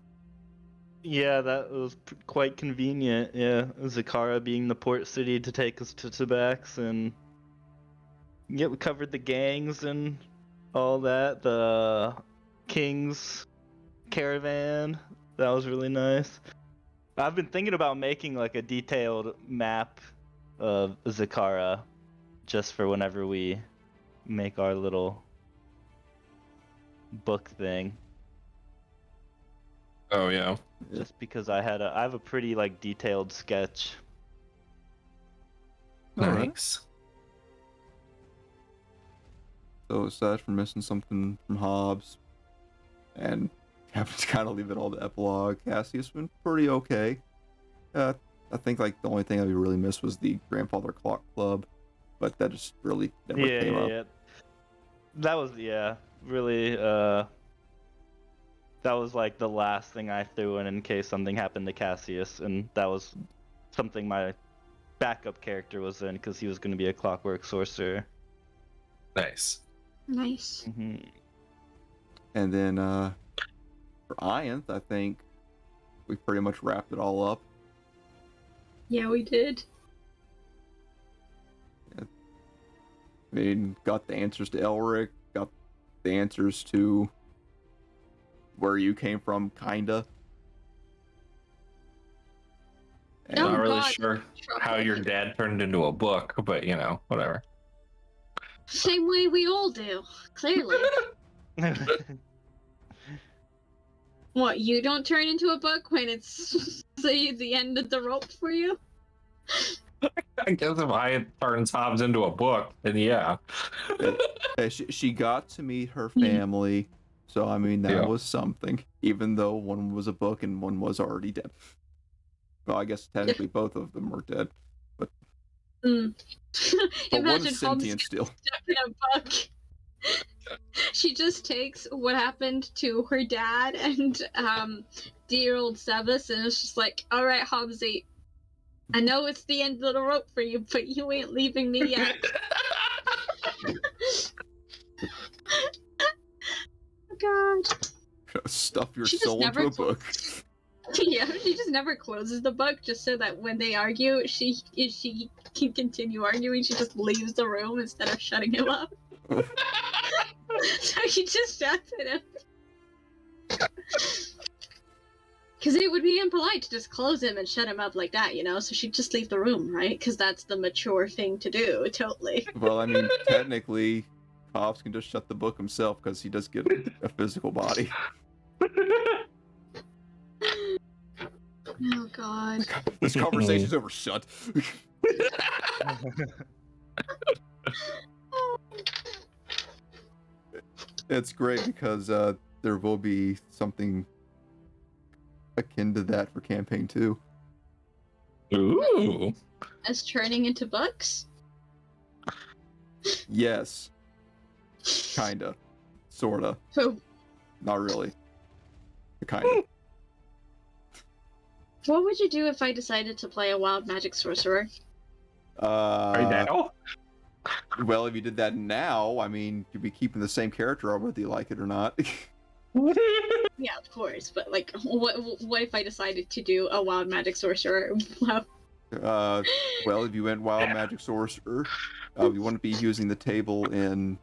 Yeah, that was quite convenient. Yeah, Zakara being the port city to take us to Tabax, and yeah, we covered the gangs and all that. The King's caravan, that was really nice. I've been thinking about making like a detailed map of Zakara, just for whenever we make our little book thing. Oh yeah. Just because I have a pretty like detailed sketch. All right. Nice. So aside from missing something from Hobbs, and having to kind of leave it all to epilogue, Cassius been pretty okay. I think like the only thing I really missed was the Grandfather Clock Club, but that just really never came up. Yeah. That was really that was like the last thing I threw in case something happened to Cassius, and that was something my backup character was in because he was going to be a clockwork sorcerer. Nice. Nice. Mm-hmm. And then for Ianth, I think we pretty much wrapped it all up. Yeah, we did. I mean, got the answers to Elric, got the answers to where you came from, kinda. And Oh, Not really God. sure how your dad turned into a book, but you know, whatever. Same way we all do, clearly. What, you don't turn into a book when it's the end of the rope for you? I guess if I turns Hobbs into a book, then yeah. she got to meet her family, so I mean that Yeah. was something. Even though one was a book and one was already dead. Well, I guess technically both of them were dead, but one Imagine is Hobbs sentient still. stuck in a book. She just takes what happened to her dad and dear old Sebas, and it's just like, all right, Hobbsy, I know it's the end of the rope for you, but you ain't leaving me yet. Oh God. Stuff your She just soul into never a book. Yeah, she just never closes the book, just so that when they argue, she can continue arguing. She just leaves the room instead of shutting him up. So he just shouts at him. Because it would be impolite to just close him and shut him up like that, you know? So she'd just leave the room, right? Because that's the mature thing to do, totally. Well, I mean, technically, Hobbs can just shut the book himself because he does get a physical body. Oh God. This conversation's over. Shut. It's great because there will be something akin to that for campaign 2. Ooh. As turning into books? Yes. Kinda. Sorta. So, Not really. Kinda. what would you do if I decided to play a wild magic sorcerer? Right now? Well, if you did that now, I mean, you'd be keeping the same character whether you like it or not. Yeah, of course, but like, what if I decided to do a wild magic sorcerer? Well, if you went wild magic sorcerer, you wouldn't be using the table in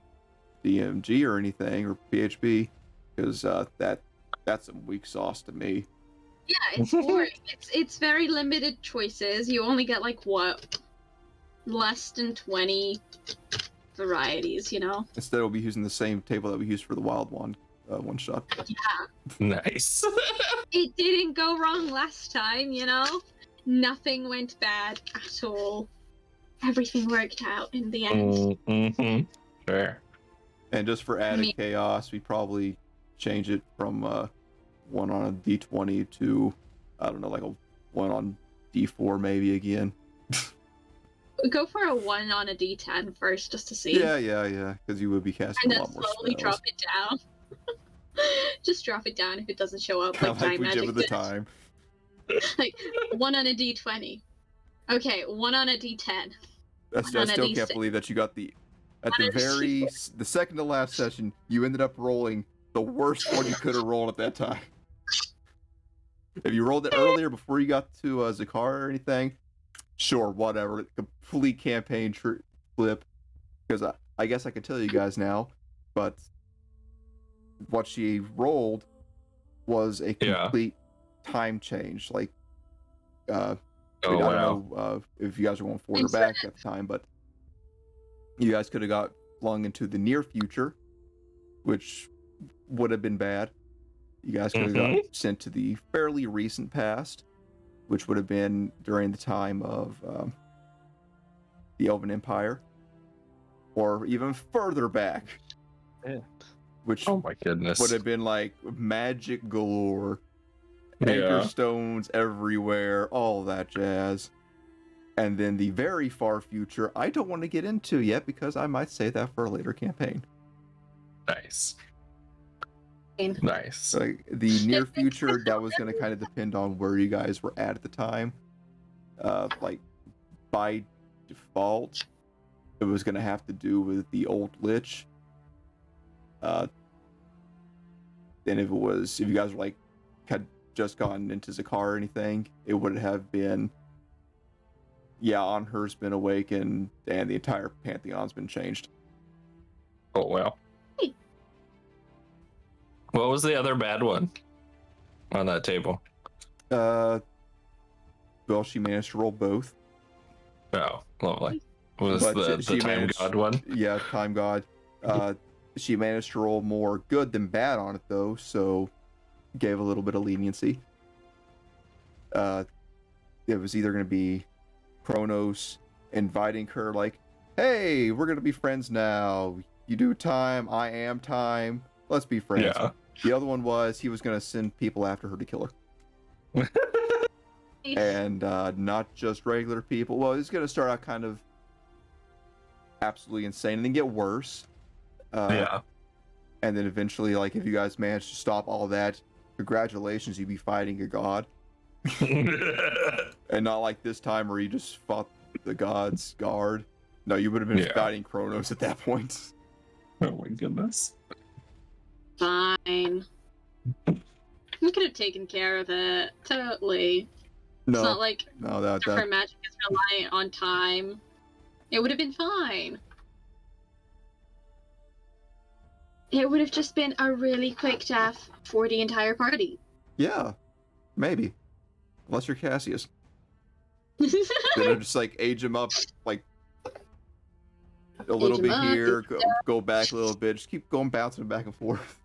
DMG or anything, or PHP, because that's some weak sauce to me. Yeah, it's boring. It's very limited choices. You only get like what, less than 20 varieties, you know? Instead, we'll be using the same table that we used for the wild one shot. Nice. It didn't go wrong last time, you know? Nothing went bad at all. Everything worked out in the end. Mm-hmm. Sure. And just for added chaos, we probably change it from 1 on a D20 to, I don't know, like a 1 on D4 maybe again. Go for a 1 on a D10 first, just to see. Yeah, because you would be casting And a then lot more slowly spells. drop it down. Just drop it down if it doesn't show up Kind like of like time we did magic with the did. time. Like 1 on a D20. Okay, 1 on a D10. I still can't believe that you got the second to last session. You ended up rolling the worst one you could have rolled at that time. If you rolled it earlier before you got to Zakar or anything, sure, whatever. Complete campaign flip. Because I guess I could tell you guys now, but what she rolled was a complete time change. Like, I don't know if you guys are going forward or back at the time, but you guys could have got flung into the near future, which would have been bad. You guys could have got sent to the fairly recent past, which would have been during the time of the Elven Empire, or even further back, which oh my goodness, would have been like magic galore, anchor stones everywhere, all that jazz. And then the very far future, I don't want to get into yet because I might say that for a later campaign. Nice. Like the near future, that was going to kind of depend on where you guys were at the time. Like by default, it was going to have to do with the old Lich. Then if you guys were like had just gotten into Zakar or anything, it would have been, Anhur's been awakened and the entire Pantheon's been changed. Oh wow. What was the other bad one on that table? Well, she managed to roll both. Oh, lovely. Was But the time god one? Yeah, time god. She managed to roll more good than bad on it though, so gave a little bit of leniency. It was either going to be Kronos inviting her like, hey, we're going to be friends now. You do time, I am time. Let's be friends. Yeah. The other one was he was going to send people after her to kill her. And not just regular people. Well, he's going to start out kind of absolutely insane and then get worse. And then eventually, like, if you guys manage to stop all that, congratulations, you'd be fighting a god. And not like this time where you just fought the god's guard. No, you would have been fighting Kronos at that point. Oh my goodness. Fine. We could have taken care of it. Totally. No, it's not like that her magic is reliant on time. It would have been fine. It would have just been a really quick death for the entire party. Yeah, maybe. Unless you're Cassius. Then just like age him up like a little bit here, go back a little bit, just keep going bouncing back and forth.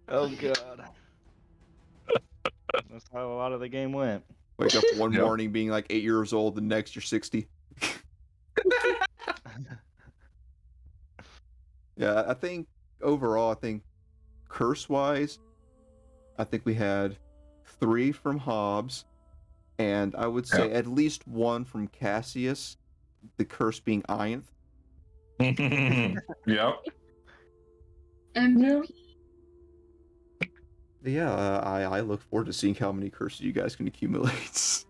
Oh god. That's how a lot of the game went. Wake up one morning being like 8 years old, the next you're 60. Yeah, I think overall, curse-wise, I think we had 3 from Hobbs, and I would say at least 1 from Cassius, the curse being Ianth. Yep. Yeah, I look forward to seeing how many curses you guys can accumulate.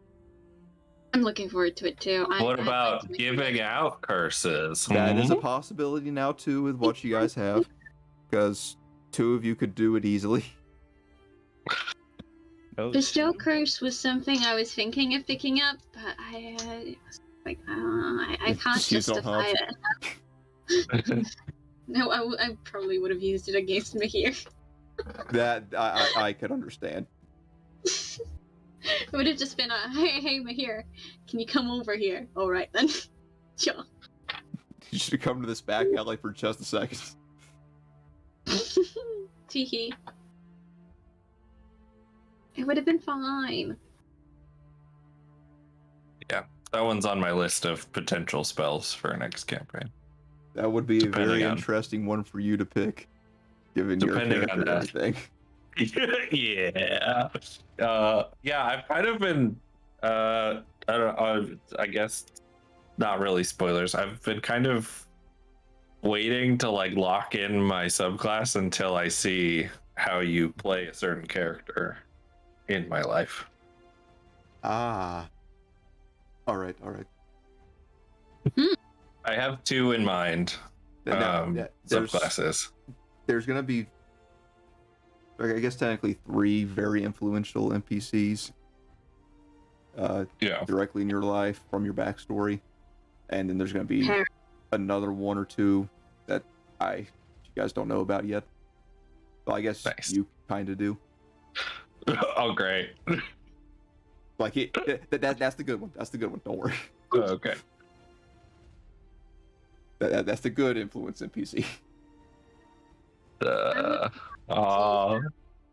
I'm looking forward to it too. What about giving out curses? That is a possibility now too with what you guys have, because 2 of you could do it easily. Bestow curse was something I was thinking of picking up, but I can't justify it. No, I probably would have used it against Mahir. That I could understand. It would have just been a hey Mahir, can you come over here? All right then. Sure. You should come to this back alley for just a second. Teehee. It would have been fine. Yeah, that one's on my list of potential spells for next campaign. That would be a very interesting one for you to pick, given your character and everything. Yeah. I've kind of been, I don't know, I guess not really spoilers. I've been kind of waiting to like lock in my subclass until I see how you play a certain character in my life. Ah. All right. I have 2 in mind. Subclasses. There's gonna be, I guess, technically 3 very influential NPCs. Directly in your life from your backstory, and then there's gonna be another 1 or 2 that you guys don't know about yet. Well, I guess you kind of do. Oh, great. Like that's the good one. That's the good one. Don't worry. Okay. That's the good influence NPC.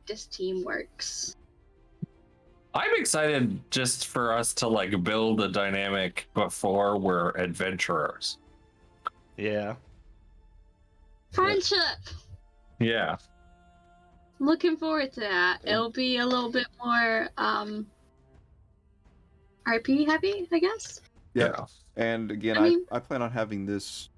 This team works. I'm excited just for us to like build a dynamic before we're adventurers. Yeah. Friendship. Yeah. Looking forward to that. It'll be a little bit more RP heavy, I guess. Yeah. And again, I plan on having this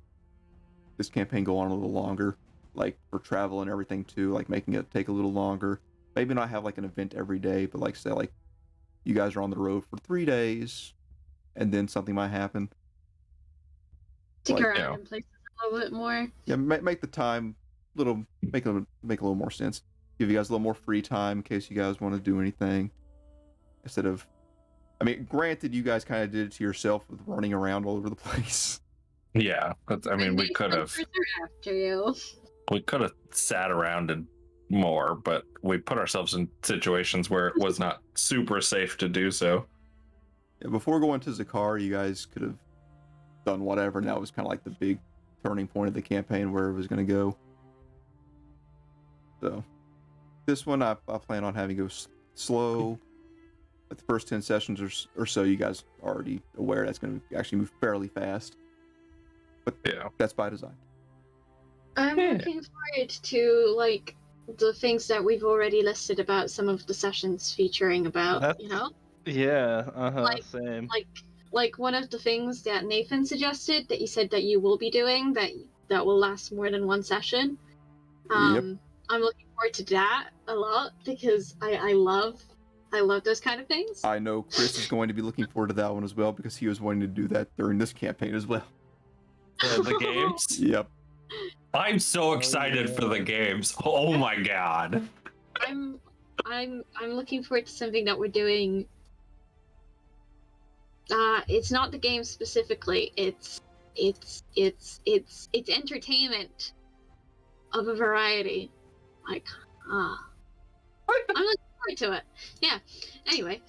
campaign go on a little longer, like for travel and everything too, like making it take a little longer. Maybe not have like an event every day, but like say like you guys are on the road for 3 days, and then something might happen. Stick around in places a little bit more. Yeah, make the time make a little more sense. Give you guys a little more free time in case you guys want to do anything. Instead of, I mean, granted, you guys kind of did it to yourself with running around all over the place. Yeah, but I mean, we could have. After you. We could have sat around and more, but we put ourselves in situations where it was not super safe to do so. Yeah, before going to Zakar, you guys could have done whatever, and that was kind of like the big turning point of the campaign where it was going to go. So, this one I plan on having go slow. At the first 10 sessions or so, you guys are already aware that's going to actually move fairly fast. But yeah, that's by design. I'm looking forward to like the things that we've already listed about some of the sessions featuring about, you know? Yeah, same. Like one of the things that Nathan suggested that you said that you will be doing that will last more than 1 session. Yep. I'm looking forward to that a lot because I love those kind of things. I know Chris is going to be looking forward to that one as well because he was wanting to do that during this campaign as well. The games? Yep. I'm so excited for the games. Oh my god. I'm looking forward to something that we're doing. It's not the game specifically. It's entertainment of a variety. Like, I'm looking forward to it. Yeah. Anyway.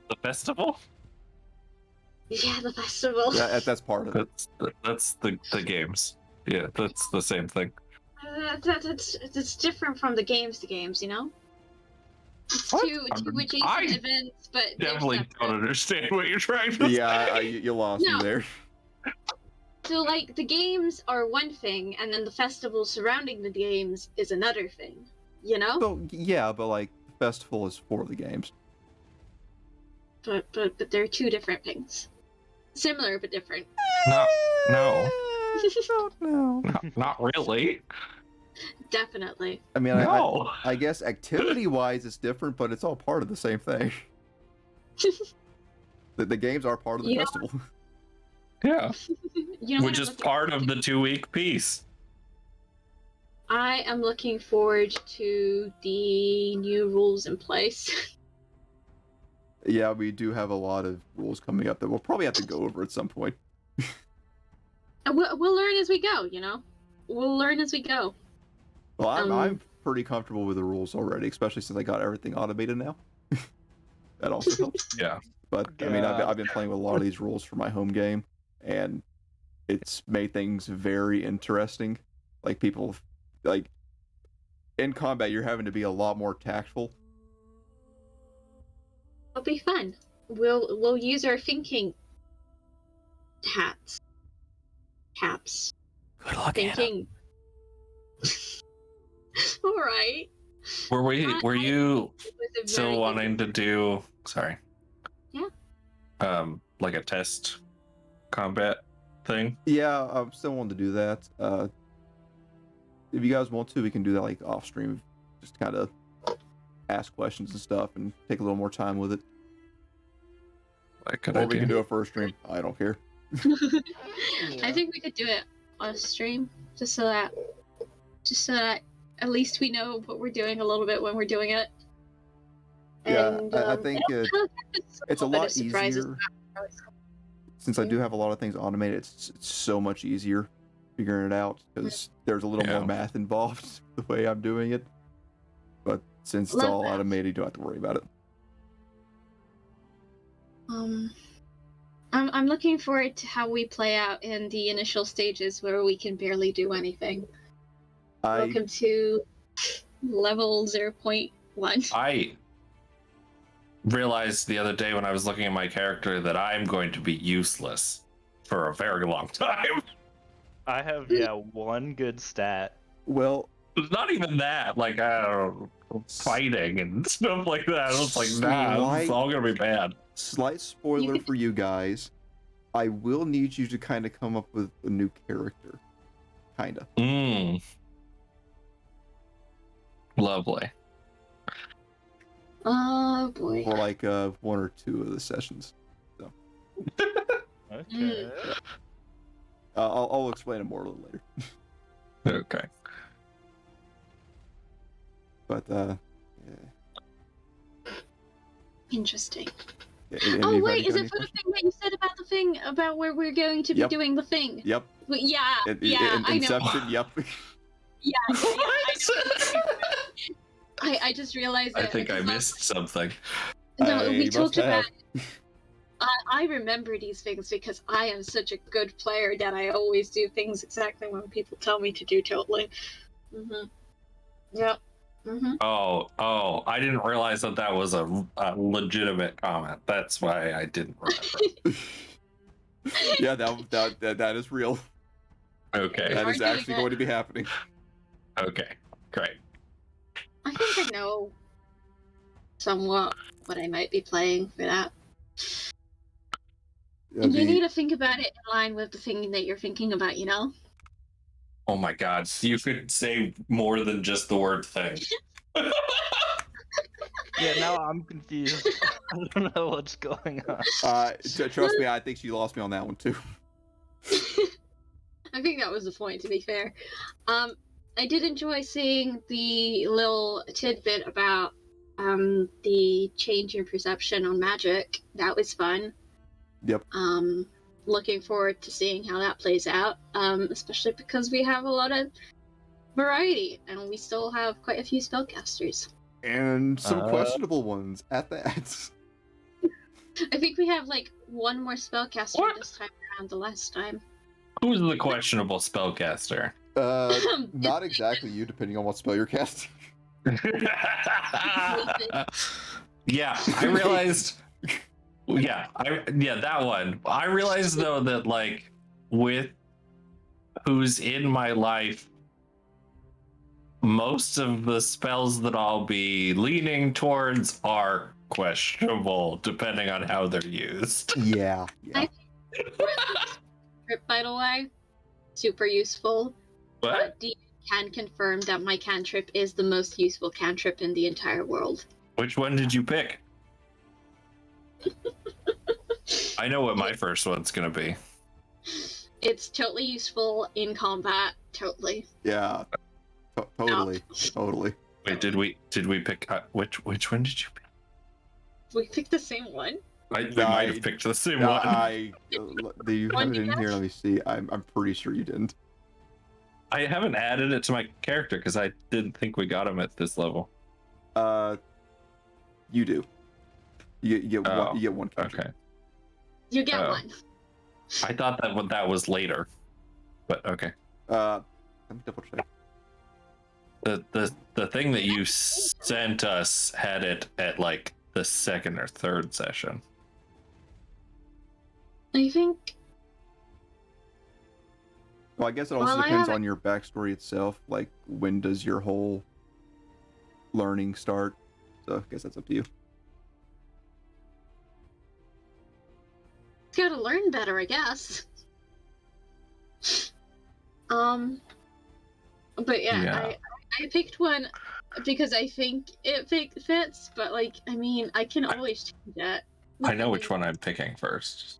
The festival? Yeah, the festival. Yeah, that's part of it. That's the games. Yeah, that's the same thing. It's different from the games to games, you know? It's two adjacent events, but definitely don't understand what you're trying to say. Yeah, you lost me there. So, like, the games are one thing, and then the festival surrounding the games is another thing, you know? So, yeah, but, like, the festival is for the games. But they're 2 different things. Similar, but different. No. No. Not really. Definitely. I mean, no. I guess activity-wise it's different, but it's all part of the same thing. The games are part of the festival. Yeah. Which is part of the 2-week piece. I am looking forward to the new rules in place. Yeah, we do have a lot of rules coming up that we'll probably have to go over at some point. We'll learn as we go, you know? We'll learn as we go. Well, I'm pretty comfortable with the rules already, especially since I got everything automated now. That also helps. Yeah. But, I mean, I've been playing with a lot of these rules for my home game, and it's made things very interesting. Like, people, like, in combat, you're having to be a lot more tactful. It'll be fun. We'll use our thinking hats. Caps. Good luck, thinking. All right. Were you still wanting to do? Sorry. Yeah. Like a test combat thing? Yeah, I'm still wanting to do that. If you guys want to, we can do that like off stream. Just kind of ask questions and stuff and take a little more time with it. Like, or we can do it first stream. I don't care. I think we could do it on a stream, just so that at least we know what we're doing a little bit when we're doing it. Yeah, And, I think it's a lot surprises. easier. Since I do have a lot of things automated, it's so much easier figuring it out because there's a little more math involved the way I'm doing it. But since it's all automated, you don't have to worry about it. I'm looking forward to how we play out in the initial stages where we can barely do anything. Welcome to level 0.1. I realized the other day when I was looking at my character that I'm going to be useless for a very long time. I have one good stat. Well, It's not even that, like fighting and stuff like that. It's like, nah, it's all gonna be bad. Slight spoiler for you guys. I will need you to kind of come up with a new character. Kinda. Lovely. Oh boy. For like 1 or 2 of the sessions. So. Okay. I'll explain it more a little later. Okay. But yeah. Interesting. Anybody wait, is got it for the thing that you said about the thing about where we're going to be doing the thing? Yep. Well, yeah, I know. Inception, yep. Yeah, I just realized I that. think I missed something. No, we must talked about. have. I remember these things because I am such a good player that I always do things exactly when people tell me to do. Totally. Yep. Oh, I didn't realize that was a legitimate comment. That's why I didn't remember. Yeah, that is real. Okay. That is actually going to be happening. Okay, great. I think I know somewhat what I might be playing for that. You need to think about it in line with the thing that you're thinking about, you know? Oh my god, you could say more than just the word thing. Yeah, now I'm confused. I don't know what's going on. Trust me, I think she lost me on that one too. I think that was the point, to be fair. I did enjoy seeing the little tidbit about the change in perception on magic. That was fun. Yep. Looking forward to seeing how that plays out, especially because we have a lot of variety and we still have quite a few spellcasters. And some questionable ones at that. I think we have like one more spellcaster this time around the last time. Who's the questionable spellcaster? Not exactly you, depending on what spell you're casting. Yeah, I realized. Yeah, that one. I realized though that like with who's in my life, most of the spells that I'll be leaning towards are questionable depending on how they're used. Yeah. By the way, super useful. What? D can confirm that my cantrip is the most useful cantrip in the entire world. Which one did you pick? I know what my first one's gonna be. It's totally useful in combat. Totally. Yeah. Totally. Wait, did we pick which one did you pick? We picked the same one. We might have picked the same one. Do you have it in here? Let me see. I'm pretty sure you didn't. I haven't added it to my character because I didn't think we got him at this level. You do. You get one. You get one character. Okay. You get one. I thought that was later, but okay. Let me double check. The thing that you sent us had it at like the second or third session. I think. Well, I guess it also depends on your backstory itself. Like, when does your whole learning start? So I guess that's up to you. Gotta learn better, I guess. But yeah. I picked one because I think it fits, but like, I mean, I can always change that. I know which one I'm picking first.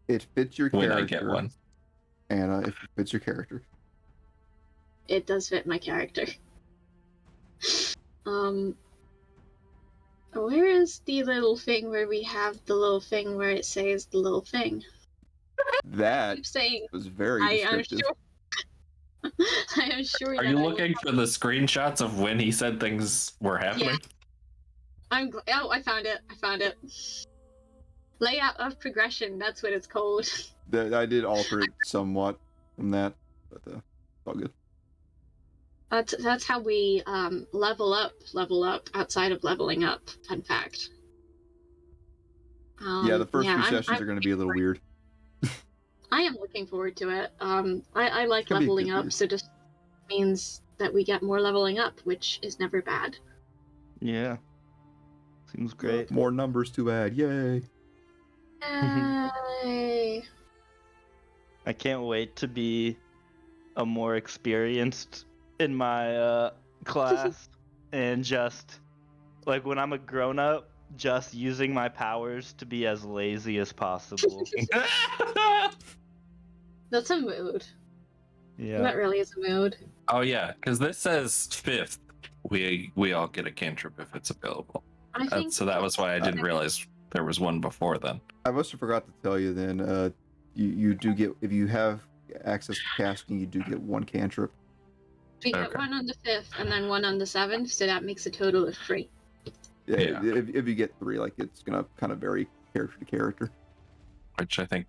It fits your when character. I get one. Anna, if it fits your character. It does fit my character. Where is the little thing where we have the little thing where it says the little thing? That Keep saying was very I am descriptive. sure. I am sure. Are that you I looking for the screenshots of when he said things were happening? Oh, I found it. I found it. Layout of progression. That's what it's called. I did alter it somewhat from that, but it's all good. That's how we level up outside of leveling up. Fun fact. Yeah, the first few I'm sessions are going to be a little weird. I am looking forward to it. I like It's gonna be leveling good up, weird. so just means that we get more leveling up, which is never bad. Yeah. Seems great. More numbers to add. Yay! Yay. I can't wait to be a more experienced in my class and just like when I'm a grown up, just using my powers to be as lazy as possible. That's a mood. Yeah. That really is a mood. Oh yeah, because this says 5th. We all get a cantrip if it's available. I think So that was why I didn't realize there was one before then. I must have forgot to tell you then. You do get, if you have access to casting, you do get one cantrip. we get Okay. one on the 5th and then one on the 7th, so that makes a total of 3. Yeah. Yeah. If you get 3, like it's gonna kind of vary character to character. Which I think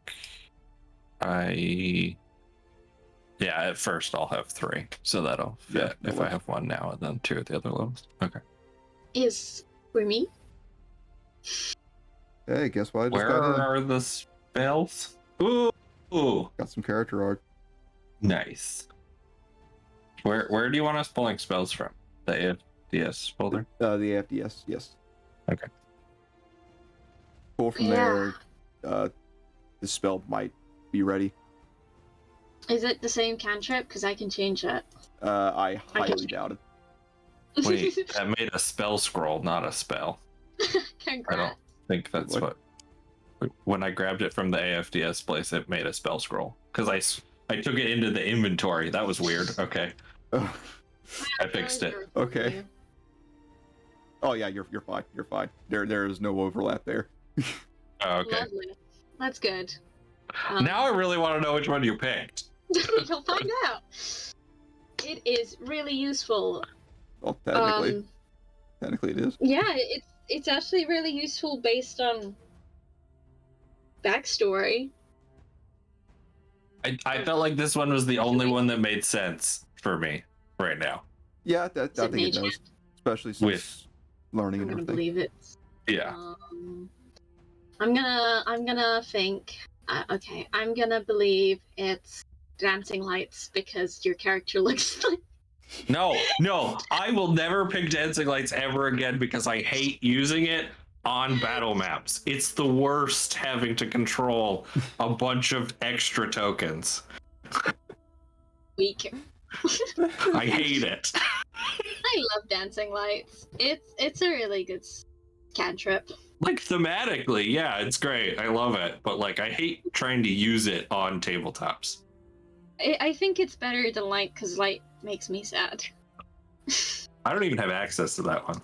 at first I'll have 3, so that'll fit Yeah, that if I works. have 1 now and then 2 at the other levels. Okay. Is for me? Hey, guess what? I just Where got in. are the spells? Ooh, Got some character art. nice. Where do you want us pulling spells from? The AFDS folder? The FDS, yes. Okay. Pull from there. The spell might be ready. Is it the same cantrip? Because I can change it. I highly doubt it. Wait, that made a spell scroll, not a spell. Congrats. I don't think that's What? when I grabbed it from the AFDS place, it made a spell scroll. Because I took it into the inventory. That was weird. Okay. Oh, I fixed it. Okay. oh yeah, you're fine. You're fine. There is no overlap there. Oh, okay. Lovely. That's good. Now I really want to know which one you picked. You'll find out. It is really useful. Well, technically it is. Yeah, it's actually really useful based on backstory. I felt like this one was the only one that made sense for me right now. Yeah, Is I it think it mage does, especially since learning I'm and gonna everything. believe it. Yeah. I'm gonna think. Okay, I'm gonna believe it's dancing lights because your character looks like. No, I will never pick dancing lights ever again because I hate using it on battle maps. It's the worst having to control a bunch of extra tokens. Weak. I hate it. I love dancing lights. It's a really good cantrip. Like thematically, yeah, it's great. I love it. But like I hate trying to use it on tabletops. I think it's better than light because light makes me sad. I don't even have access to that one.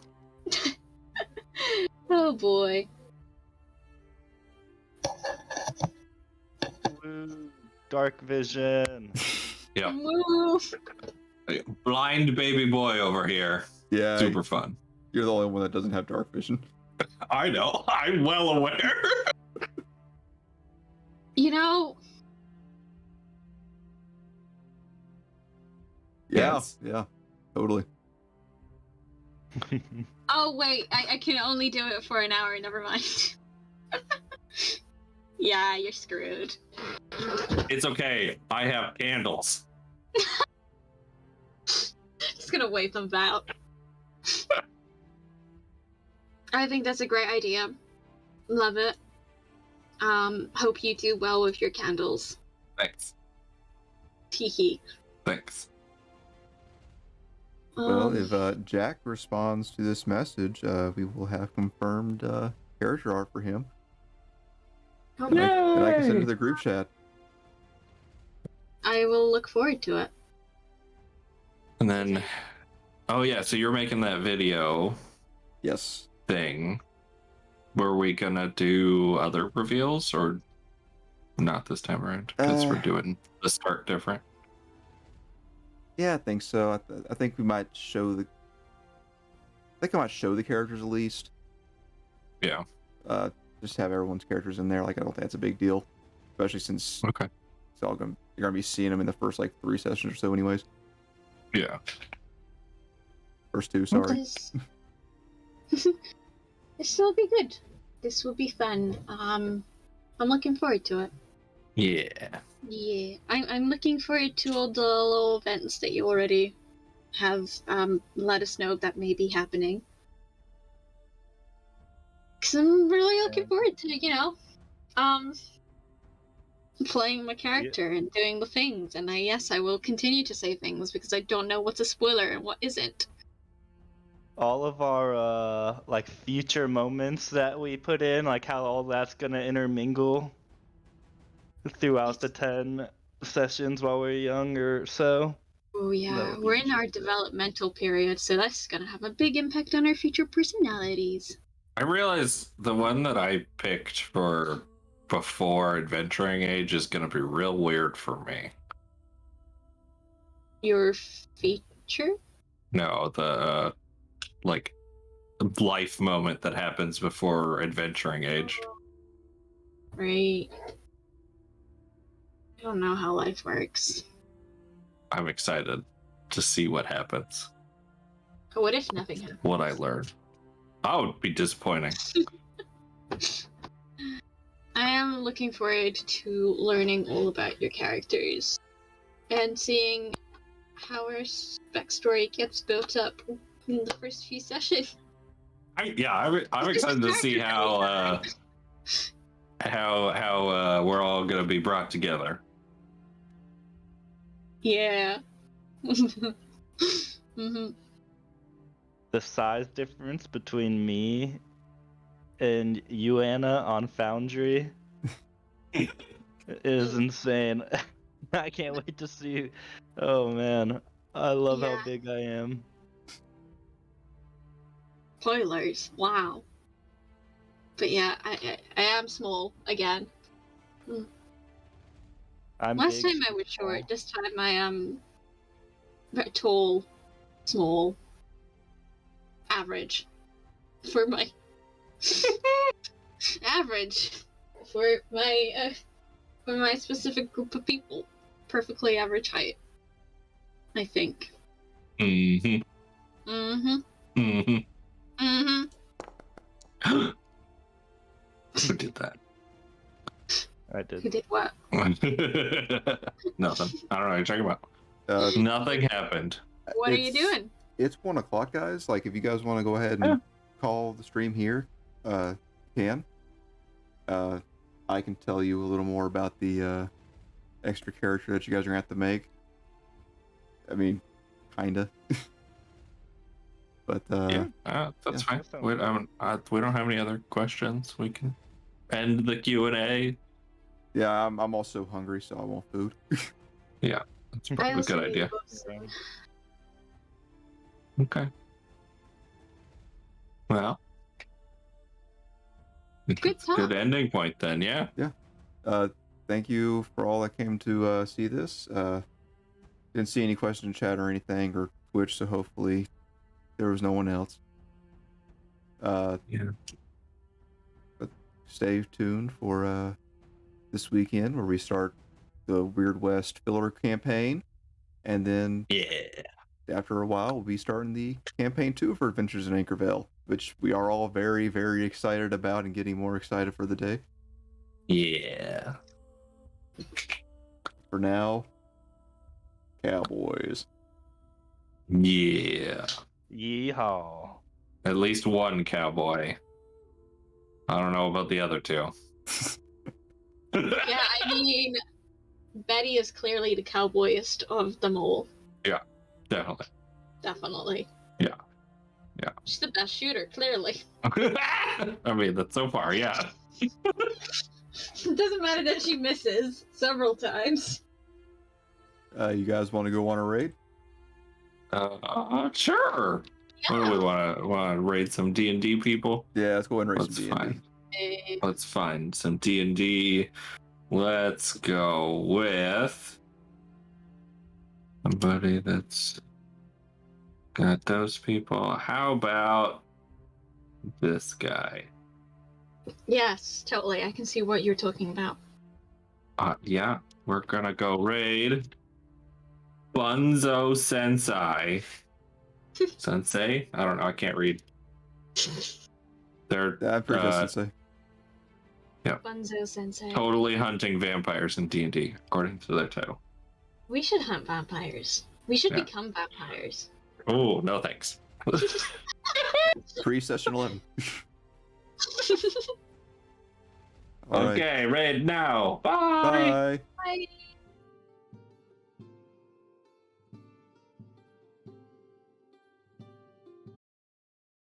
Oh boy. Woo, dark vision. Yeah. Woo. Blind baby boy over here. Yeah, Super fun. you're the only one that doesn't have dark vision. I know. I'm well aware. You know, Yeah, Yes. yeah, totally. oh wait, I can only do it for an hour, never mind. Yeah, you're screwed. It's okay. I have candles. Just gonna wave them out. I think that's a great idea. Love it. Hope you do well with your candles. Thanks. Teehee. Thanks. Well, if Jack responds to this message, we will have confirmed character art for him. And I can send it to the group chat. I will look forward to it. And then, oh yeah, so you're making that video Yes. thing. Were we gonna do other reveals or not this time around? Because we're doing the start different. Yeah, I think so. I think we might show the. I think I might show the characters at least. Yeah. Just have everyone's characters in there. Like, I don't think that's a big deal, especially since Okay. it's all you're gonna be seeing them in the first like 3 sessions or so, anyways. Yeah. First 2, sorry. This will be good. This will be fun. I'm looking forward to it. Yeah. Yeah, I'm looking forward to all the little events that you already have let us know that may be happening. Because I'm really looking forward to, playing my character and doing the things. And I will continue to say things because I don't know what's a spoiler and what isn't. All of our like future moments that we put in, like how all that's gonna intermingle throughout the 10 sessions while we're young or so. Oh yeah, we're in our developmental period, so that's gonna have a big impact on our future personalities. I realize the one that I picked for before adventuring age is gonna be real weird for me. Your feature? No, the like life moment that happens before adventuring age. Right. I don't know how life works. I'm excited to see what happens. What if nothing happens? What I learned. That would be disappointing. I am looking forward to learning all about your characters and seeing how our backstory gets built up in the first few sessions. I'm excited to see how we're all gonna be brought together. Yeah. Mm-hmm. The size difference between me and you, Anna, on Foundry is insane. I can't wait to see. Oh man, I love how big I am. Spoilers. Wow. But yeah, I am small again. Last time I was short. This time I am tall, small, average for my average for my specific group of people. Perfectly average height, I think. Mm-hmm. Mm-hmm. Mm-hmm. Mm-hmm. Who did that? I did. Who did what? Nothing. I don't know what you're talking about. Nothing happened. What are you doing? It's 1 o'clock, guys. Like, if you guys want to go ahead and call the stream here, can. I can tell you a little more about the extra character that you guys are gonna have to make. I mean, kinda. But that's fine. We don't have any other questions. We can end the Q&A. Yeah, I'm also hungry, so I want food. Yeah, that's probably a good idea. Okay. Well, good ending point then. Yeah. Yeah. Thank you for all that came to see this. Didn't see any question in chat or anything or Twitch, so hopefully there was no one else. Yeah. But stay tuned for this weekend where we start the Weird West filler campaign, and then after a while we'll be starting the campaign 2 for Adventures in Ankqorveil, which we are all very, very excited about and getting more excited for the day. Yeah. For now, cowboys. Yeah. Yeehaw. At least one cowboy. I don't know about the other 2. Yeah, I mean, Betty is clearly the cowboyest of them all. Yeah, definitely. Definitely. Yeah. She's the best shooter, clearly. I mean, that's so far, yeah. It doesn't matter that she misses several times. You guys want to go on a raid? Sure. Yeah. What do we want to raid some D&D people? Yeah, let's go ahead and raid Let's some D&D. find. Let's find some D&D. Let's go with somebody that's got those people. How about this guy? Yes, totally. I can see what you're talking about. Yeah, we're gonna go raid Bunzo Sensei. Sensei? I don't know. I can't read. They're Yeah, I'm pretty sure Sensei. Bunzo Sensei. totally hunting vampires in D&D, according to their title. We should hunt vampires. We should Yeah. become vampires. Oh, no thanks. Pre-session 11. All right. Okay, raid now. Bye. Bye. Bye.